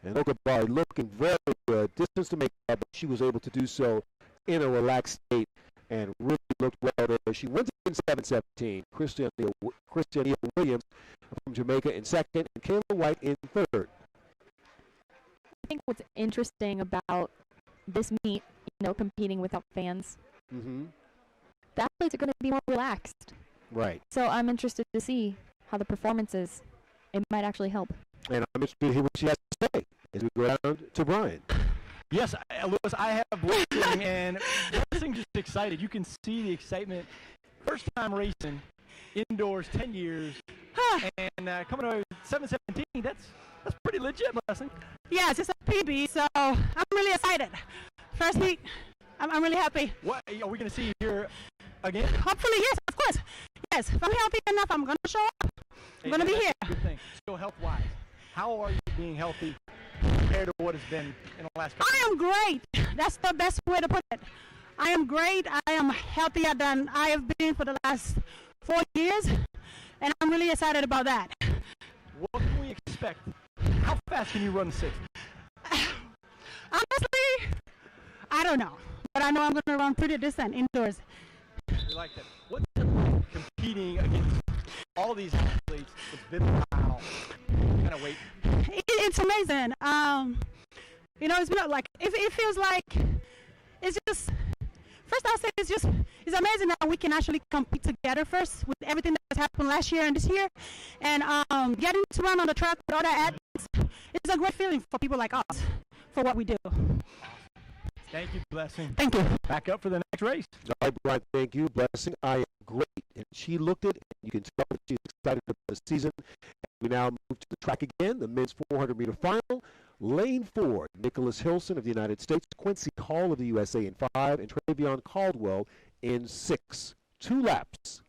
[SPEAKER 2] And Okabari looking very good. Distance to make up, but she was able to do so in a relaxed state and really looked well there. She wins in 7:17. Christiania Williams from Jamaica in second, and Kayla White in third.
[SPEAKER 1] I think what's interesting about this meet, competing without fans, the athletes are going to be more relaxed.
[SPEAKER 2] Right.
[SPEAKER 1] So I'm interested to see how the performances, it might actually help.
[SPEAKER 2] And I'm interested to hear what she has to say as we go down to Brian.
[SPEAKER 3] Yes, Lewis, I have Blessing, and Blessing just excited. You can see the excitement. First time racing, indoors, 10 years, and coming over 7:17, that's pretty legit, Blessing.
[SPEAKER 8] Yes, it's a PB, so I'm really excited. First heat, I'm really happy.
[SPEAKER 3] What are we going to see here again?
[SPEAKER 8] Hopefully, yes, of course. Yes, if I'm healthy enough, I'm going to show up. I'm going to be here.
[SPEAKER 3] Good thing. So health-wise, how are you being healthy compared to what has been in the last couple
[SPEAKER 8] I am great. That's the best way to put it. I am great. I am healthier than I have been for the last 4 years, and I'm really excited about that.
[SPEAKER 3] What can we expect? How fast can you run 6?
[SPEAKER 8] Honestly, I don't know, but I know I'm going to run pretty decent indoors.
[SPEAKER 3] You like that? What's it like competing against all these athletes? It's been a while. Kind of wait.
[SPEAKER 8] It's amazing. It's been like it feels like it's just. First, I'll say it's amazing that we can actually compete together first with everything that's happened last year and this year, and getting to run on the track with other athletes is a great feeling for people like us for what we do.
[SPEAKER 3] Thank you, Blessing.
[SPEAKER 8] Thank you.
[SPEAKER 3] Back up for the next race.
[SPEAKER 2] All right, Brian, thank you. Blessing, I am great. And she looked it, and you can tell that she's excited about the season. We now move to the track again, the men's 400-meter final. Lane 4, Nicholas Hilson of the United States, Quincy Hall of the USA in 5, and Travion Caldwell in 6. 2 laps.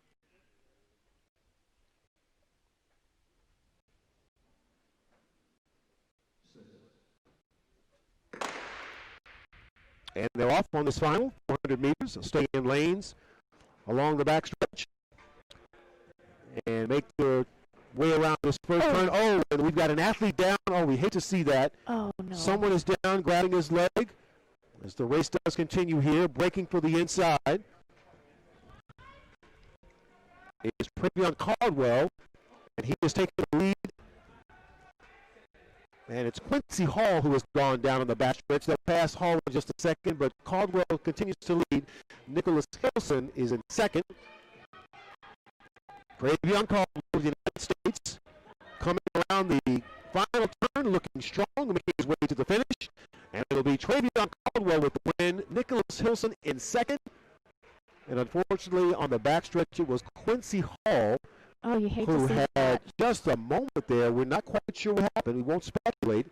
[SPEAKER 2] And they're off on this final 400 meters. They'll stay in lanes along the backstretch and make their way around this first turn. Oh, and we've got an athlete down. Oh, we hate to see that.
[SPEAKER 1] Oh, no.
[SPEAKER 2] Someone is down, grabbing his leg as the race does continue here. Braking for the inside is Travion Caldwell, and he is taking the lead. And it's Quincy Hall who has gone down on the backstretch. They'll pass Hall in just a second, but Caldwell continues to lead. Nicholas Hilson is in second. Travion Caldwell of the United States coming around the final turn, looking strong, making his way to the finish. And it'll be Travion Caldwell with the win. Nicholas Hilson in second. And unfortunately, on the backstretch, it was Quincy Hall who had just a moment there. We're not quite sure what happened. We won't speculate.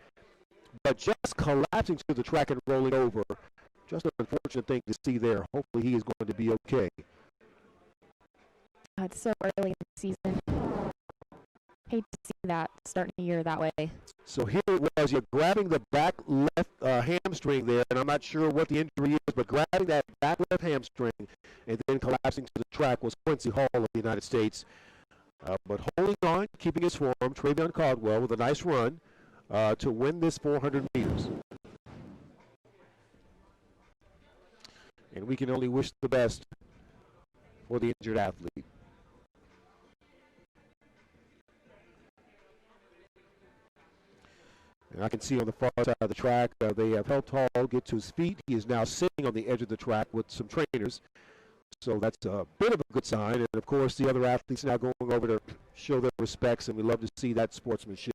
[SPEAKER 2] But just collapsing to the track and rolling over. Just an unfortunate thing to see there. Hopefully he is going to be okay.
[SPEAKER 1] It's so early in the season. Hate to see that starting the year that way.
[SPEAKER 2] So here it was. You're grabbing the back left hamstring there, and I'm not sure what the injury is, but grabbing that back left hamstring and then collapsing to the track was Quincy Hall of the United States. But holding on, keeping his form, Travion Caldwell with a nice run to win this 400 meters. And we can only wish the best for the injured athlete. And I can see on the far side of the track, they have helped Hall get to his feet. He is now sitting on the edge of the track with some trainers. So that's a bit of a good sign. And, of course, the other athletes now going over to show their respects, and we love to see that sportsmanship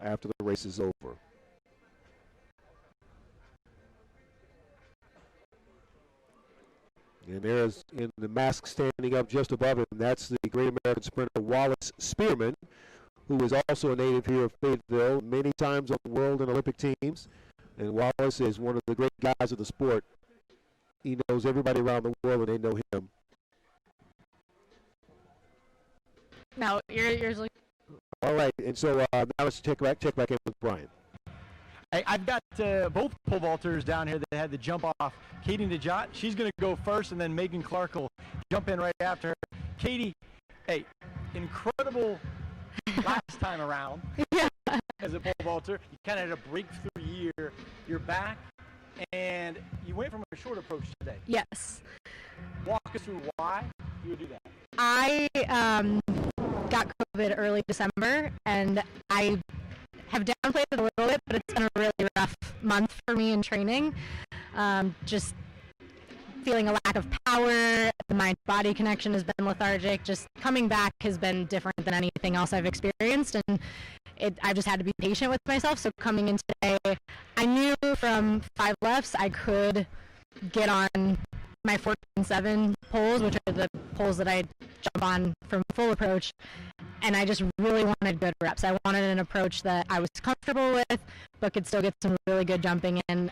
[SPEAKER 2] after the race is over. And there's in the mask standing up just above him, that's the great American sprinter Wallace Spearman, who is also a native here of Fayetteville, many times on the world and Olympic teams. And Wallace is one of the great guys of the sport. He knows everybody around the world, and they know him.
[SPEAKER 1] No, you're like.
[SPEAKER 2] All right, and so now let's check back in with Brian.
[SPEAKER 3] I've got both pole vaulters down here that had the jump off. Katie Najat, she's going to go first, and then Megan Clark will jump in right after her. Katie, hey, incredible last time around as a pole vaulter. You kind of had a breakthrough year. You're back, and you went from a short approach today.
[SPEAKER 12] Yes.
[SPEAKER 3] Walk us through why you would do that.
[SPEAKER 12] I got COVID early December, and I have downplayed it a little bit, but it's been a really rough month for me in training. Just feeling a lack of power, the mind-body connection has been lethargic. Just coming back has been different than anything else I've experienced, and I've just had to be patient with myself. So coming in today, I knew from 5 lefts I could get on my 14-7 poles, which are the poles that I jump on from full approach, and I just really wanted good reps. I wanted an approach that I was comfortable with, but could still get some really good jumping in.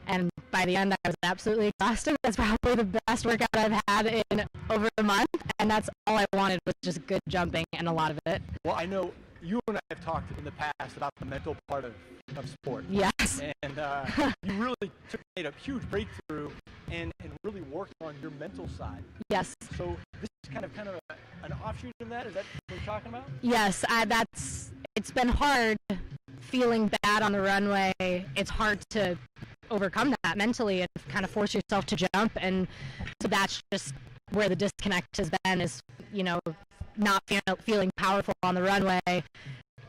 [SPEAKER 12] And by the end, I was absolutely exhausted. That's probably the best workout I've had in over a month, and that's all I wanted was just good jumping and a lot of it.
[SPEAKER 3] Well, I know you and I have talked in the past about the mental part of sport.
[SPEAKER 12] Yes.
[SPEAKER 3] And you really made a huge breakthrough and really worked on your mental side.
[SPEAKER 12] Yes.
[SPEAKER 3] So this is kind of an offshoot of that? Is that what you're talking about?
[SPEAKER 12] Yes, it's been hard feeling bad on the runway. It's hard to overcome that mentally and kind of force yourself to jump, and so that's just where the disconnect has been, is not feeling powerful on the runway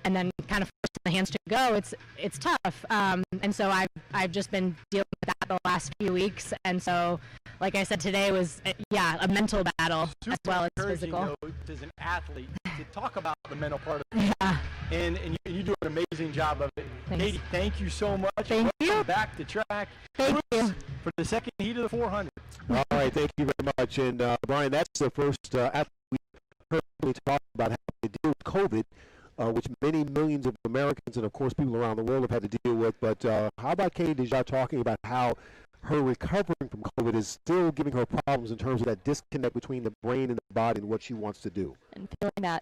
[SPEAKER 12] and then kind of forcing the hands to go. It's tough, and so I've just been dealing with that the last few weeks, and so like I said, today was a mental battle as well as physical.
[SPEAKER 3] As an athlete, to talk about the mental part of it.
[SPEAKER 12] Yeah.
[SPEAKER 3] And you do an amazing job of it.
[SPEAKER 12] Thanks.
[SPEAKER 3] Katie, thank you so much.
[SPEAKER 12] Thank you.
[SPEAKER 3] Back to track.
[SPEAKER 12] Thank you.
[SPEAKER 3] For the second heat of the 400.
[SPEAKER 2] All right, thank you very much. And Brian, that's the first athlete we heard talk about how to deal with COVID, which many millions of Americans and, of course, people around the world have had to deal with. But how about Katie Deja talking about how her recovering from COVID is still giving her problems in terms of that disconnect between the brain and the body and what she wants to do.
[SPEAKER 1] And feeling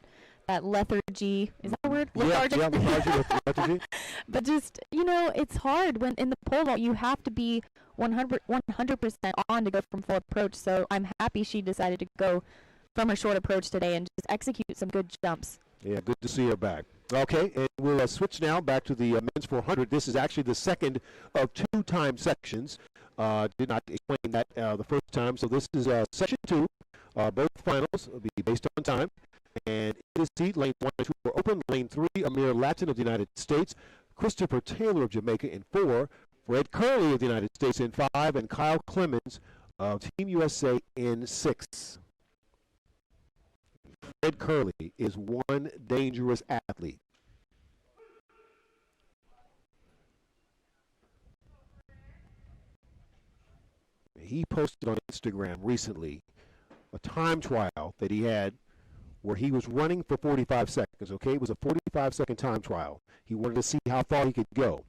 [SPEAKER 1] that lethargy, is that a word?
[SPEAKER 2] Lethargy. Yeah, lethargy.
[SPEAKER 1] But just, it's hard when in the pole vault you have to be 100% on to go from full approach. So I'm happy she decided to go from her short approach today and just execute some good jumps.
[SPEAKER 2] Yeah, good to see her back. Okay, and we'll switch now back to the men's 400. This is actually the second of 2 time sections. Did not explain that the first time. So this is section 2. Both finals will be based on time. And in this seat, lane 1 and 2 are open. Lane 3, Amir Latin of the United States, Christopher Taylor of Jamaica in 4, Fred Curley of the United States in 5, and Kyle Clemens of Team USA in 6. Fred Curley is one dangerous athlete. He posted on Instagram recently a time trial that he had where he was running for 45 seconds, okay? It was a 45-second time trial. He wanted to see how far he could go.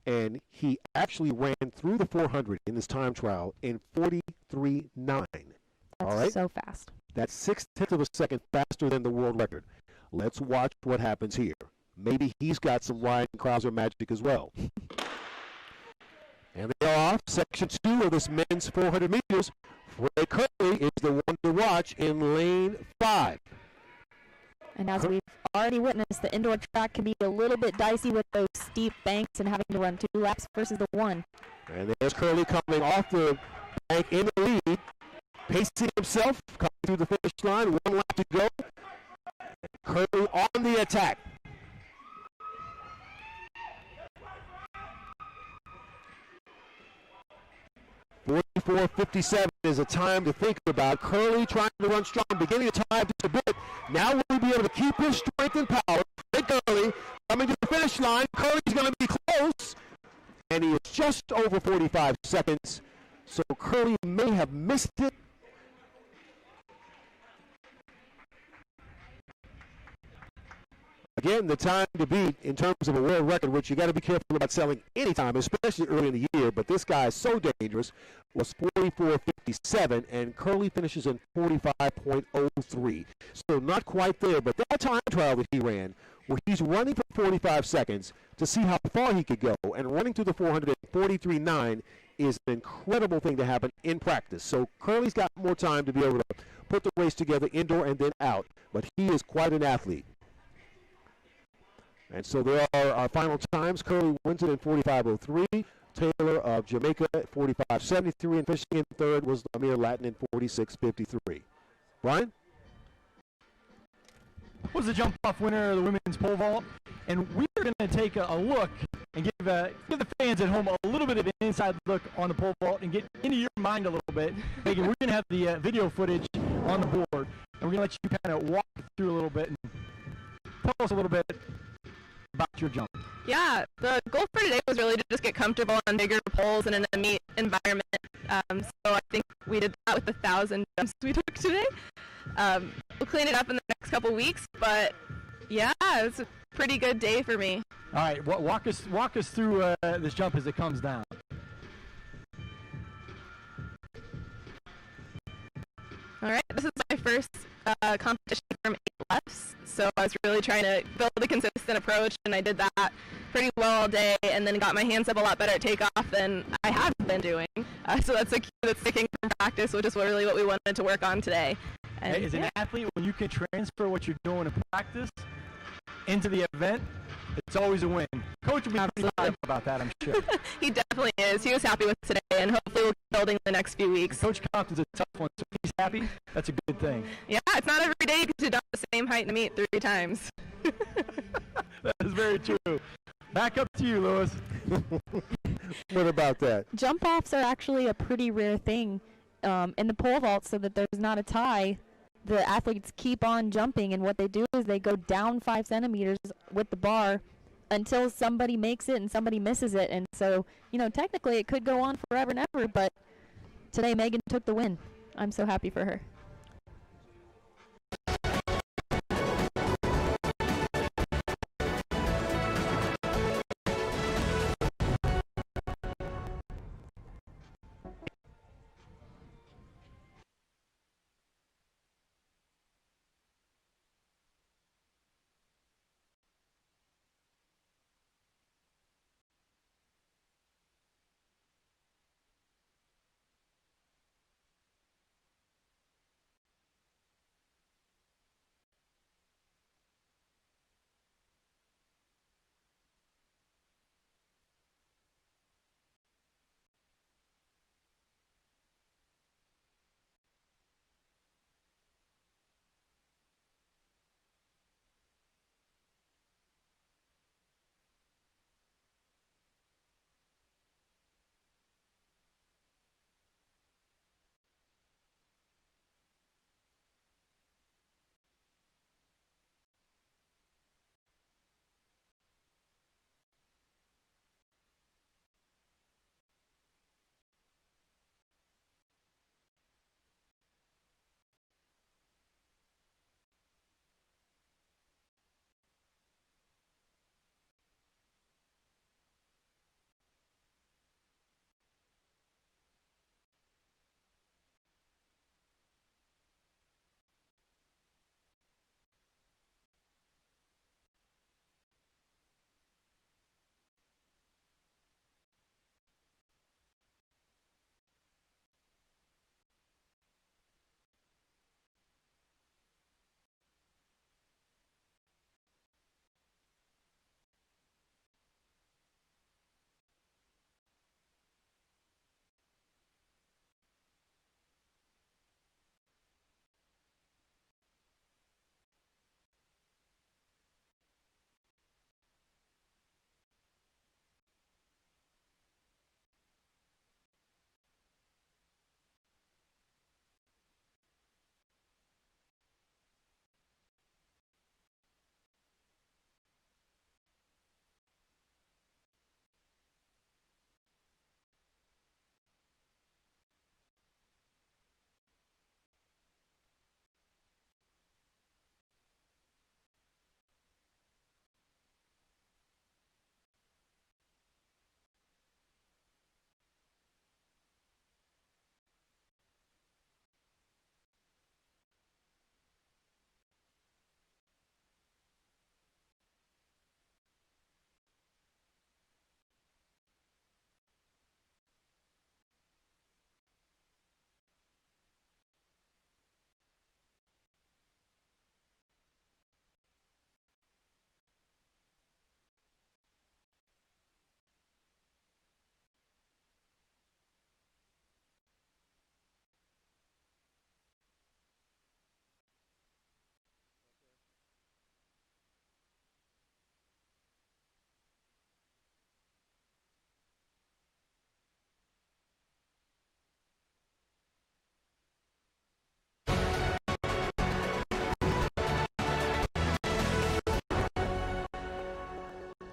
[SPEAKER 2] And he actually ran through the 400 in this time trial in 43.9.
[SPEAKER 1] That's
[SPEAKER 2] all right?
[SPEAKER 1] So fast. That's
[SPEAKER 2] 0.6 of a second faster than the world record. Let's watch what happens here. Maybe he's got some Ryan Crouser magic as well. And they are off. Section 2 of this men's 400 meters. Fred Curley is the one to watch in lane 5.
[SPEAKER 1] And as we've already witnessed, the indoor track can be a little bit dicey with those steep banks and having to run 2 laps versus the 1.
[SPEAKER 2] And there's Curley coming off the bank in the lead, pacing himself, coming through the finish line, 1 lap to go. Curley on the attack. .44.57 is a time to think about. Curley trying to run strong, beginning to tie up just a bit. Now will he be able to keep his strength and power? Fred Curley coming to the finish line. Curley's going to be close, and he is just over 45 seconds. So Curley may have missed it. Again, the time to beat in terms of a world record, which you got to be careful about selling any time, especially early in the year. But this guy is so dangerous, was 44.57, and Curley finishes in 45.03. So not quite there, but that time trial that he ran, where he's running for 45 seconds to see how far he could go, and running through the 400 at 43.9 is an incredible thing to happen in practice. So Curley's got more time to be able to put the race together indoor and then out, but he is quite an athlete. And so there are our final times. Curley wins it in 45.03. Taylor of Jamaica at 45.73. And finishing in third was Amir Latin in 46.53. Brian?
[SPEAKER 3] Was the jump-off winner of the women's pole vault. And we're going to take a look and give the fans at home a little bit of an inside look on the pole vault and get into your mind a little bit. Megan, we're going to have the video footage on the board. And we're going to let you kind of walk through a little bit and tell us a little bit about your jump.
[SPEAKER 13] Yeah, the goal for today was really to just get comfortable on bigger poles and in a meet environment. So I think we did that with the 1,000 jumps we took today. We'll clean it up in the next couple weeks, but yeah, it's a pretty good day for me.
[SPEAKER 3] All right, walk us through this jump as it comes down.
[SPEAKER 13] All right, this is my first competition from 8 lefts, so I was really trying to build a consistent approach, and I did that pretty well all day, and then got my hands up a lot better at takeoff than I have been doing. So that's a key that's sticking from practice, which is really what we wanted to work on today. And
[SPEAKER 3] as an athlete, when you can transfer what you're doing in practice into the event, it's always a win. Coach will be pretty happy about that, I'm sure.
[SPEAKER 13] He definitely is. He was happy with today, and hopefully we'll keep building the next few weeks.
[SPEAKER 3] Coach Compton's a tough one, so if he's happy, that's a good thing.
[SPEAKER 13] Yeah, it's not every day you get to jump the same height in a meet 3 times.
[SPEAKER 3] That is very true. Back up to you, Lewis.
[SPEAKER 2] What about that?
[SPEAKER 1] Jump-offs are actually a pretty rare thing in the pole vault, so that there's not a tie. The athletes keep on jumping, and what they do is they go down 5 centimeters with the bar until somebody makes it and somebody misses it. And so, technically it could go on forever and ever, but today Megan took the win. I'm so happy for her.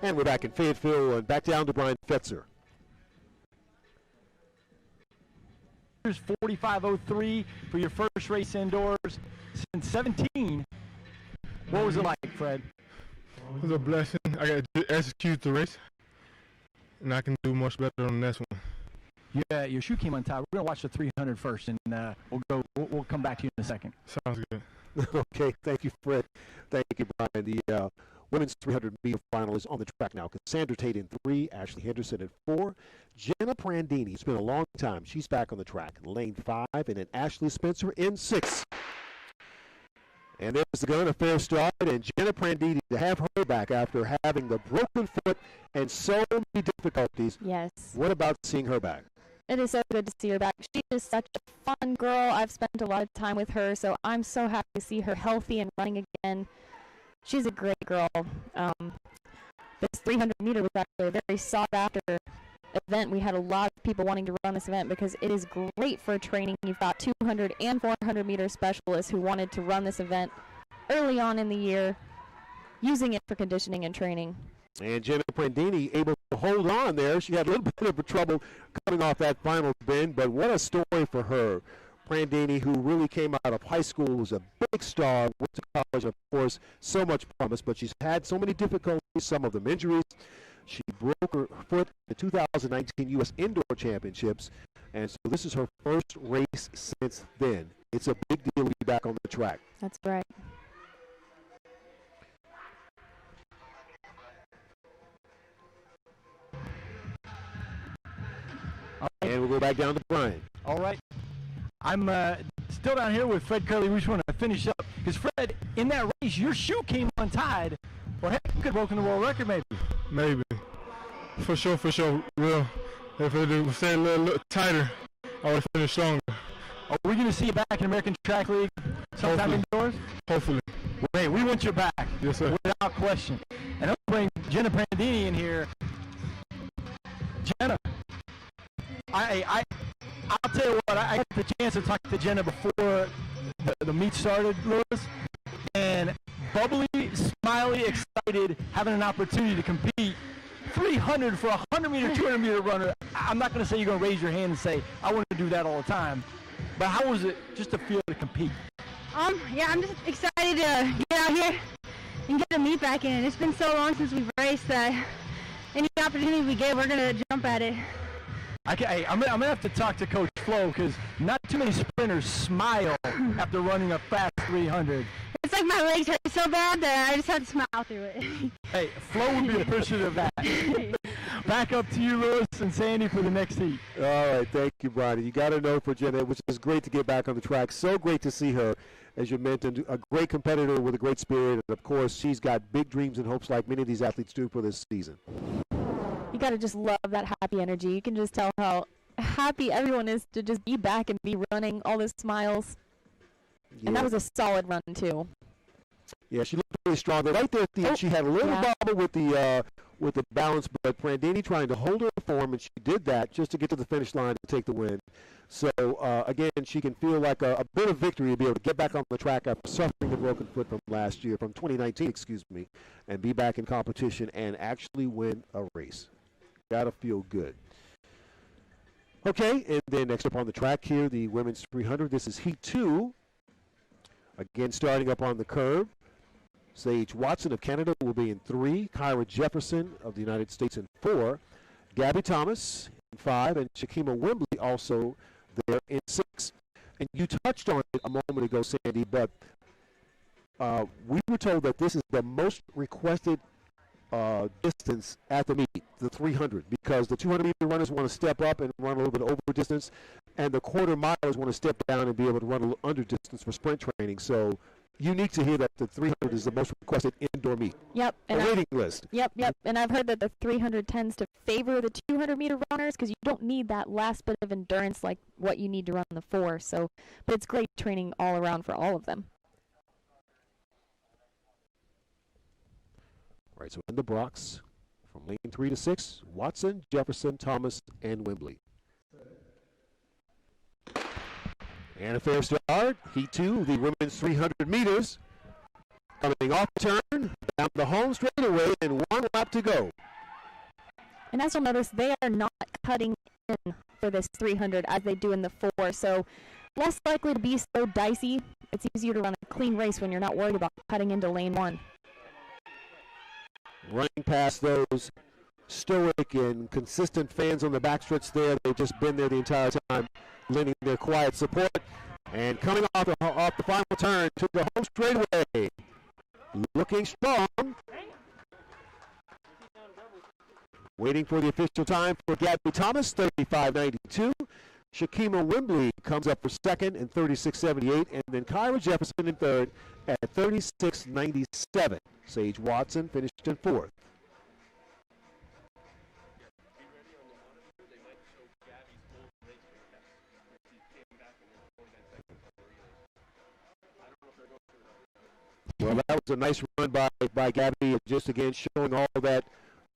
[SPEAKER 2] And we're back in Fayetteville and back down to Brian Fetzer.
[SPEAKER 3] Here's 45:03 for your first race indoors since 17. What was it like, Fred?
[SPEAKER 9] It was a blessing. I got to execute the race, and I can do much better on the next one.
[SPEAKER 3] Yeah, your shoe came untied. We're gonna watch the 300 first, and we'll come back to you in a second.
[SPEAKER 9] Sounds good.
[SPEAKER 2] Okay, thank you, Fred. Thank you, Brian. The women's 300 meter final is on the track now. Cassandra Tate in 3, Ashley Henderson in 4, Jenna Prandini. It's been a long time. She's back on the track. Lane 5, and then Ashley Spencer in 6. And there's the gun, a fair start, and Jenna Prandini to have her back after having the broken foot and so many difficulties.
[SPEAKER 1] Yes.
[SPEAKER 2] What about seeing her back?
[SPEAKER 1] It is so good to see her back. She is such a fun girl. I've spent a lot of time with her, so I'm so happy to see her healthy and running again. She's a great girl. This 300 meter was actually a very sought after event. We had a lot of people wanting to run this event because it is great for training. You've got 200 and 400 meter specialists who wanted to run this event early on in the year, using it for conditioning and training.
[SPEAKER 2] And Jenna Prandini able to hold on there. She had a little bit of trouble coming off that final bend, but what a story for her. Prandini, who really came out of high school, was a big star, went to college, of course, so much promise, but she's had so many difficulties, some of them injuries. She broke her foot in the 2019 U.S. Indoor Championships, and so this is her first race since then. It's a big deal to be back on the track.
[SPEAKER 1] That's right.
[SPEAKER 2] And we'll go back down to Brian.
[SPEAKER 3] All right. I'm still down here with Fred Curley. We just want to finish up. Because, Fred, in that race, your shoe came untied. Well, heck, you could have broken the world record maybe.
[SPEAKER 9] Maybe. For sure. Well, if it would stay a little tighter, I would have finished stronger.
[SPEAKER 3] Are we going to see you back in American Track League sometime indoors?
[SPEAKER 9] Hopefully.
[SPEAKER 3] Wait, we want you back.
[SPEAKER 9] Yes, sir.
[SPEAKER 3] Without question. And I'm bringing Jenna Prandini in here. Jenna, I'll tell you what, I got the chance to talk to Jenna before the meet started, Lewis, and bubbly, smiley, excited, having an opportunity to compete. 300 for a 100-meter, 200-meter runner. I'm not going to say you're going to raise your hand and say, I want to do that all the time, but how was it just to feel to compete?
[SPEAKER 6] Yeah, I'm just excited to get out here and get the meet back in. It's been so long since we've raced that any opportunity we get, we're going to jump at it.
[SPEAKER 3] I'm going to have to talk to Coach Flo because not too many sprinters smile after running a fast 300.
[SPEAKER 6] It's like my legs hurt so bad that I just have to smile through it.
[SPEAKER 3] Hey, Flo would be appreciative of that. Back up to you, Lewis and Sandy, for the next heat.
[SPEAKER 2] All right, thank you, Brian. You got to know for Jenna, which is great to get back on the track. So great to see her, as you mentioned, a great competitor with a great spirit. And, of course, she's got big dreams and hopes like many of these athletes do for this season.
[SPEAKER 1] You got to just love that happy energy. You can just tell how happy everyone is to just be back and be running, all the smiles. Yeah. And that was a solid run, too.
[SPEAKER 2] Yeah, she looked really strong. Right there at the end, she had a little bobble with the balance, but Prandini trying to hold her form, and she did that just to get to the finish line to take the win. So, again, she can feel like a bit of victory to be able to get back on the track after suffering a broken foot from 2019, and be back in competition and actually win a race. Got to feel good. Okay, and then next up on the track here, the women's 300. This is Heat 2. Again, starting up on the curve. Sage Watson of Canada will be in 3. Kyra Jefferson of the United States in 4. Gabby Thomas in 5. And Shakima Wembley also there in 6. And you touched on it a moment ago, Sandy, but we were told that this is the most requested distance at the meet, the 300, because the 200-meter runners want to step up and run a little bit over distance, and the quarter milers want to step down and be able to run a little under distance for sprint training. So unique to hear that the 300 is the most requested indoor meet.
[SPEAKER 1] Yep.
[SPEAKER 2] And a waiting list.
[SPEAKER 1] Yep. And I've heard that the 300 tends to favor the 200-meter runners because you don't need that last bit of endurance like what you need to run the 4. So, but it's great training all around for all of them.
[SPEAKER 2] All right, so in the blocks from lane 3 to 6, Watson, Jefferson, Thomas, and Wembley. And a fair start. Heat 2, the women's 300 meters. Coming off the turn, down the home straightaway, and 1 lap to go.
[SPEAKER 1] And as you'll notice, they are not cutting in for this 300 as they do in the 4, so less likely to be so dicey. It's easier to run a clean race when you're not worried about cutting into lane 1.
[SPEAKER 2] Running past those stoic and consistent fans on the backstretch there. They've just been there the entire time, lending their quiet support. And coming off the final turn to the home straightaway, looking strong. Waiting for the official time for Gabby Thomas, 35.92. Shakima Wembley comes up for second in 36.78, and then Kyra Jefferson in third at 36.97. Sage Watson finished in fourth. Well, that was a nice run by Gabby, just again showing all that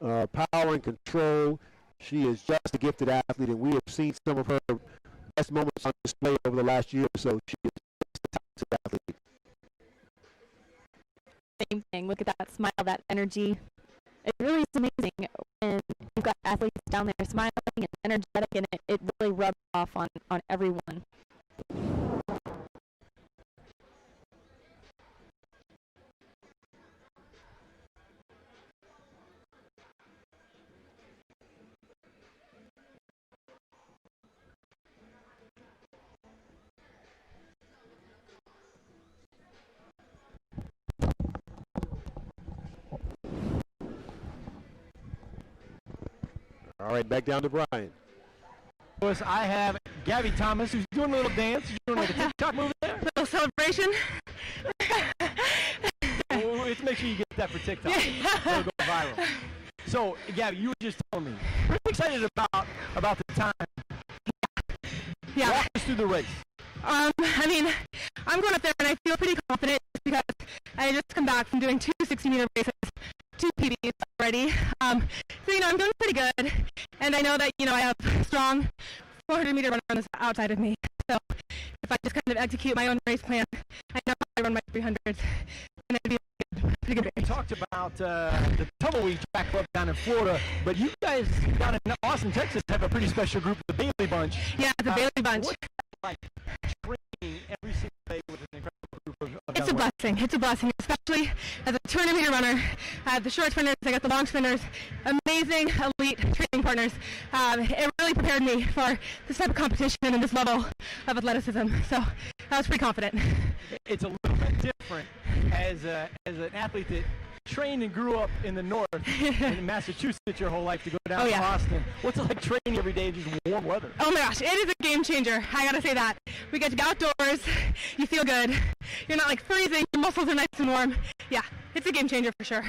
[SPEAKER 2] power and control. She is just a gifted athlete, and we have seen some of her best moments on display over the last year or so. She is just a talented athlete.
[SPEAKER 1] Same thing. Look at that smile, that energy. It really is amazing when you've got athletes down there smiling and energetic, and it really rubs off on everyone.
[SPEAKER 2] All right, back down to Brian.
[SPEAKER 3] I have Gabby Thomas, who's doing a little dance. She's doing like a TikTok move there.
[SPEAKER 12] Little celebration.
[SPEAKER 3] Let's make sure you get that for TikTok. It'll go viral. So, Gabby, you were just telling me, pretty excited about the time.
[SPEAKER 12] Yeah.
[SPEAKER 3] Walk us through the race.
[SPEAKER 12] I mean, I'm going up there and I feel pretty confident because I had just come back from doing 2 60-meter races, 2 PBs already. So, I'm doing pretty good. And I know that, I have a strong 400-meter runner on the outside of me. So if I just kind of execute my own race plan, I know how I run my 300s. And it'd be a pretty good race.
[SPEAKER 3] We talked about the Tumbleweed Track Club down in Florida, but you guys down in Austin, Texas have a pretty special group, the Bailey Bunch.
[SPEAKER 12] Yeah, the Bailey Bunch.
[SPEAKER 3] What's it like training every single day with an incredible group of
[SPEAKER 12] It's a blessing. It's a blessing, especially as a 200-meter runner. I have the short sprinters, I got the long sprinters, amazing elite training partners. It really prepared me for this type of competition and this level of athleticism. So I was pretty confident.
[SPEAKER 3] It's a little bit different as an athlete that trained and grew up in the north in Massachusetts your whole life to go down to Austin. What's it like training every day in just warm weather?
[SPEAKER 12] Oh my gosh, it is a game changer. I gotta say that. We get to go outdoors, you feel good. You're not like freezing, your muscles are nice and warm. Yeah, it's a game changer for sure.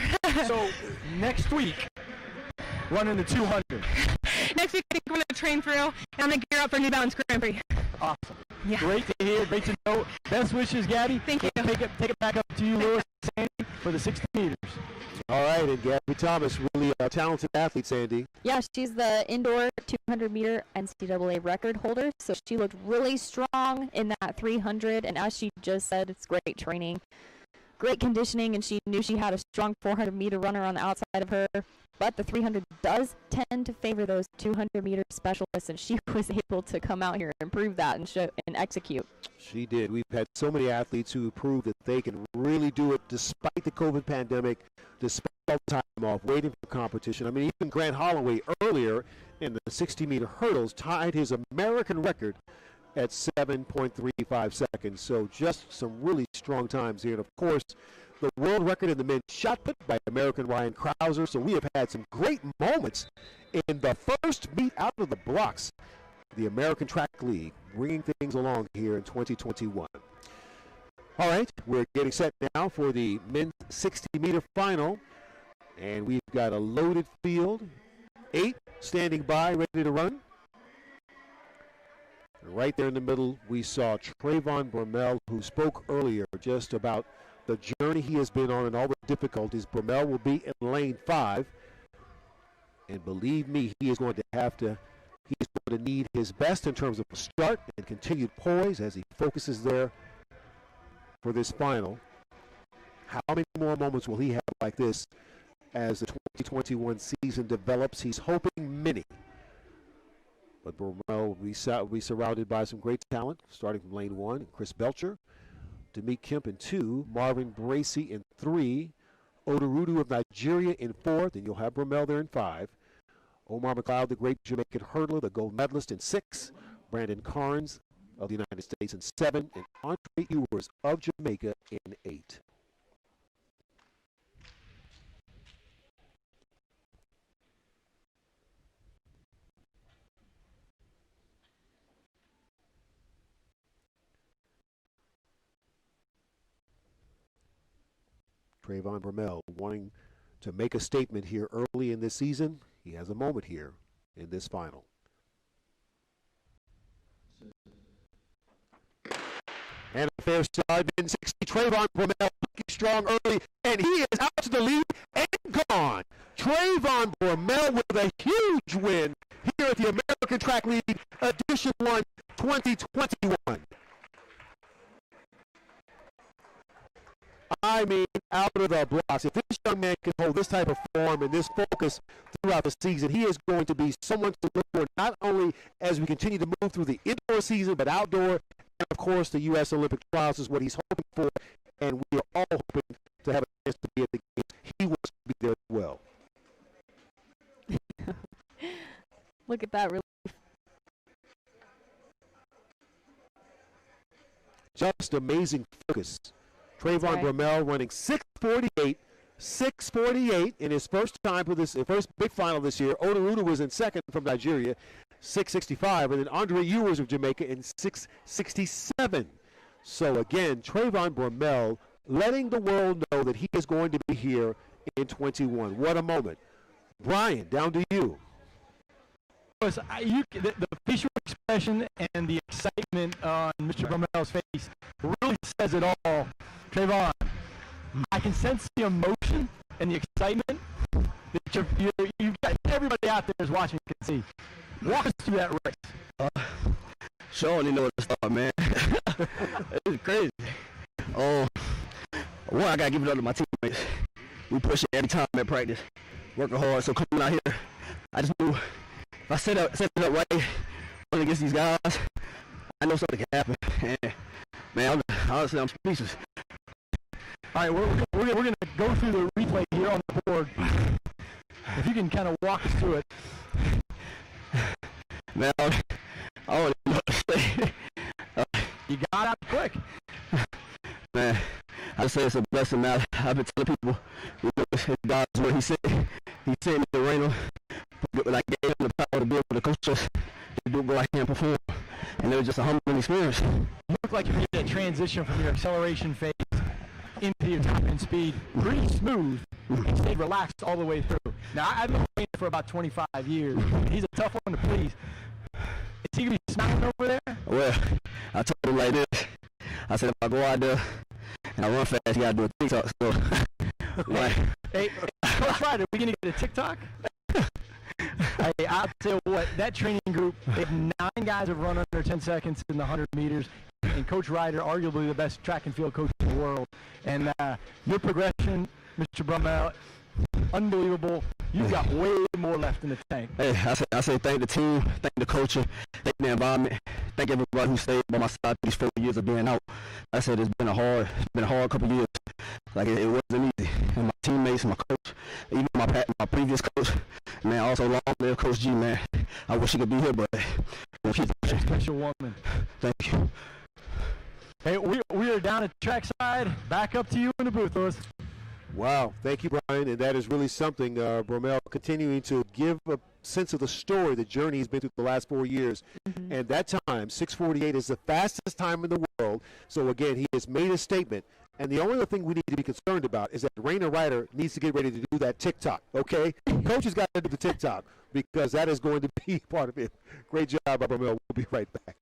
[SPEAKER 3] So next week, running the 200.
[SPEAKER 12] Next week I think I'm gonna train through and I'm gonna gear up for New Balance Grand Prix.
[SPEAKER 3] Awesome.
[SPEAKER 12] Yeah.
[SPEAKER 3] Great to hear, great to know. Best wishes, Gabby.
[SPEAKER 12] Thank you.
[SPEAKER 3] Take it back up to you, Lewis, Sandy, for the 60 meters.
[SPEAKER 2] All right, and Gabby Thomas, really a talented athlete, Sandy.
[SPEAKER 1] Yeah, she's the indoor 200-meter NCAA record holder, so she looked really strong in that 300, and as she just said, it's great training, great conditioning, and she knew she had a strong 400-meter runner on the outside of her, but the 300 does tend to favor those 200-meter specialists, and she was able to come out here and prove that and show and execute.
[SPEAKER 2] She did. We've had so many athletes who proved that they can really do it despite the COVID pandemic, despite all the time off, waiting for competition. I mean, even Grant Holloway earlier in the 60-meter hurdles tied his American record at 7.35 seconds. So just some really strong times here. And, of course, the world record in the men's shot put by American Ryan Crouser. So we have had some great moments in the first meet out of the blocks. The American Track League bringing things along here in 2021. All right, we're getting set now for the men's 60-meter final. And we've got a loaded field. 8 standing by, ready to run. Right there in the middle, we saw Trayvon Bromell, who spoke earlier just about the journey he has been on and all the difficulties. Bromell will be in lane 5. And believe me, he's going to need his best in terms of a start and continued poise as he focuses there for this final. How many more moments will he have like this as the 2021 season develops? He's hoping many. But Bromell will be surrounded by some great talent, starting from lane 1, Chris Belcher, Demeek Kemp in 2, Marvin Bracey in 3, Odurudu of Nigeria in 4th, and you'll have Bromell there in 5. Omar McLeod, the great Jamaican hurdler, the gold medalist in 6, Brandon Carnes of the United States in 7, and Andre Ewers of Jamaica in 8. Trayvon Bromell wanting to make a statement here early in this season. He has a moment here in this final. And a fair start in 60. Trayvon Bromell looking strong early, and he is out to the lead and gone. Trayvon Bromell with a huge win here at the American Track League Edition 1 2021. I mean, out of the blocks. If this young man can hold this type of form and this focus throughout the season, he is going to be someone to look for, not only as we continue to move through the indoor season, but outdoor. And, of course, the U.S. Olympic trials is what he's hoping for, and we are all hoping to have a chance to be at the games. He wants to be there as well.
[SPEAKER 1] Look at that relief.
[SPEAKER 2] Just amazing focus. Trayvon Bromell running 6:48 in his first time for this first big final this year. Odurudu was in second from Nigeria, 6:65, and then Andre Ewers of Jamaica in 6:67. So again, Trayvon Bromell letting the world know that he is going to be here in 21. What a moment. Brian, down to you.
[SPEAKER 3] The facial expression and the excitement on Mr. Bromell's face really says it all. Trayvon, I can sense the emotion and the excitement that you've got. Everybody out there is watching, can see. Walk us through that race.
[SPEAKER 10] Sure, you know what to start, man. It's crazy. One, I gotta give it up to my teammates. We push it every time at practice, working hard. So coming out here, I just knew if I set it up right against these guys, I know something can happen. And man, honestly, I'm speechless.
[SPEAKER 3] All right, we're going to go through the replay here on the board. If you can kind of walk us through it.
[SPEAKER 10] Man, I don't even know what to say.
[SPEAKER 3] You got out quick.
[SPEAKER 10] Man, I just say it's a blessing, man. I've been telling people, you know, God's what he said. He sent me to Reno, but I gave him the power to be able to coach us to do go out here and perform. And it was just a humbling experience.
[SPEAKER 3] You look like you made that transition from your acceleration phase into your top end speed pretty smooth and stayed relaxed all the way through. Now, I've been playing for about 25 years. He's a tough one to please. Is he going to be smiling over there?
[SPEAKER 10] Well, I told him like this. I said, if I go out there and I run fast, you got to do a TikTok. So, like,
[SPEAKER 3] hey, Coach Ryder, we going to get a TikTok? Hey, I'll tell you what, that training group, they have 9 guys have run under 10 seconds in the 100 meters, and Coach Ryder, arguably the best track and field coach in the world. And your progression, Mr. Bromell, unbelievable. You've got way more left in the tank.
[SPEAKER 10] Hey, I say thank the team, thank the coaching, thank the environment, thank everybody who stayed by my side these 4 years of being out. I said it's been a hard couple years. Like it wasn't easy. And my teammates, my coach, even my previous coach, man, also long live Coach G, man. I wish he could be here, but she's
[SPEAKER 3] a special woman.
[SPEAKER 10] Thank you.
[SPEAKER 3] Hey, we are down at trackside. Back up to you in the booth, Lewis.
[SPEAKER 2] Wow, thank you, Brian, and that is really something. Bromell continuing to give a sense of the story, the journey he's been through the last 4 years. Mm-hmm. And that time, 6:48, is the fastest time in the world. So, again, he has made a statement. And the only other thing we need to be concerned about is that Raina Ryder needs to get ready to do that TikTok, okay? Coach has got to do the TikTok because that is going to be part of it. Great job, Bromell. We'll be right back.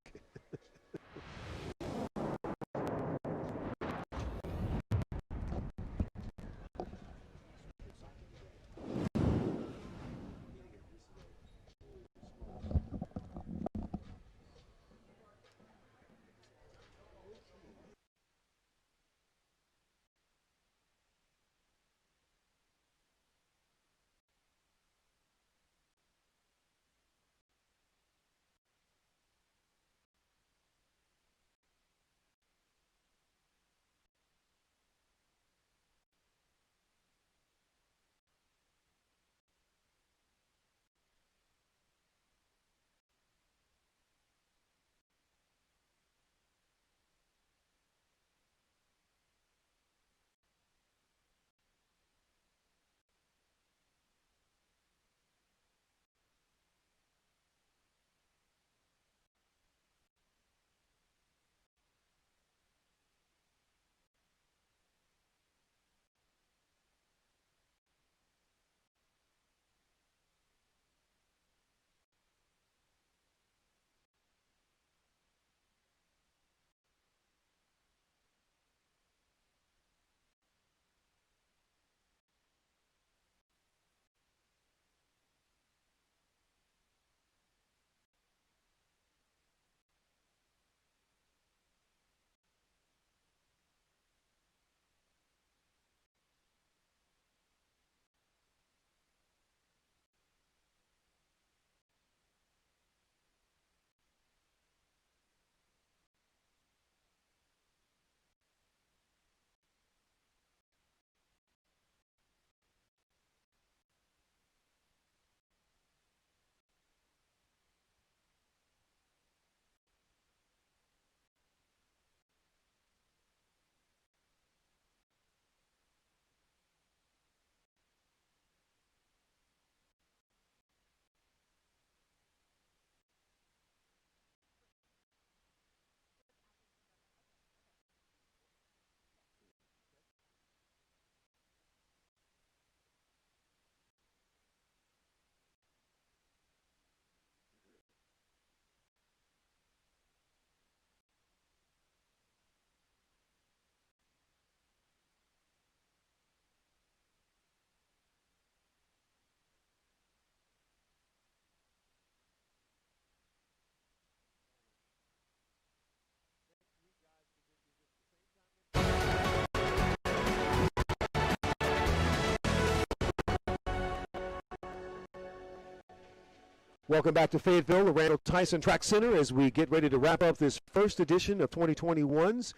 [SPEAKER 2] Welcome back to Fayetteville, the Randall Tyson Track Center, as we get ready to wrap up this first edition of 2021's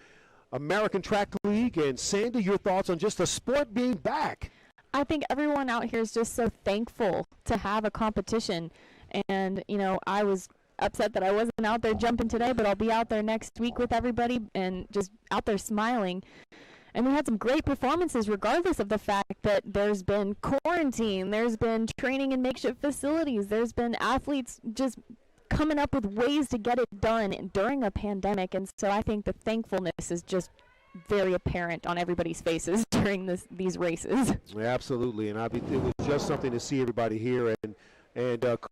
[SPEAKER 2] American Track League. And Sandy, your thoughts on just the sport being back?
[SPEAKER 1] I think everyone out here is just so thankful to have a competition. And, you know, I was upset that I wasn't out there jumping today, but I'll be out there next week with everybody and just out there smiling. And we had some great performances regardless of the fact that there's been quarantine, there's been training in makeshift facilities, there's been athletes just coming up with ways to get it done during a pandemic. And so I think the thankfulness is just very apparent on everybody's faces during these races.
[SPEAKER 2] Yeah, absolutely. And it was just something to see everybody here. And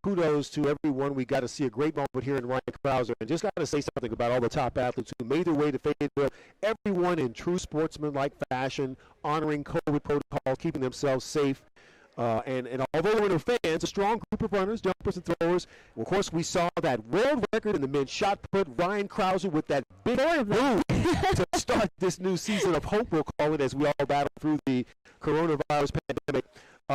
[SPEAKER 2] kudos to everyone. We got to see a great moment here in Ryan Crouser. And just got to say something about all the top athletes who made their way to Fayetteville. Everyone in true sportsmanlike fashion, honoring COVID protocol, keeping themselves safe. And although we were fans, a strong group of runners, jumpers, and throwers. Of course, we saw that world record in the men's shot put. Ryan Crouser with that big boom to start this new season of hope, we'll call it, as we all battle through the coronavirus pandemic.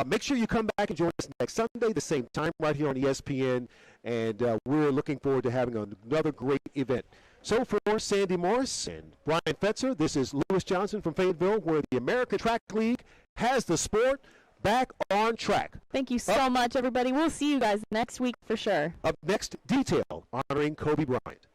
[SPEAKER 2] Make sure you come back and join us next Sunday, the same time, right here on ESPN. And we're looking forward to having another great event. So for Sandy Morris and Brian Fetzer, this is Lewis Johnson from Fayetteville, where the American Track League has the sport back on track.
[SPEAKER 1] Thank you so much, everybody. We'll see you guys next week for sure.
[SPEAKER 2] Up next, Detail, honoring Kobe Bryant.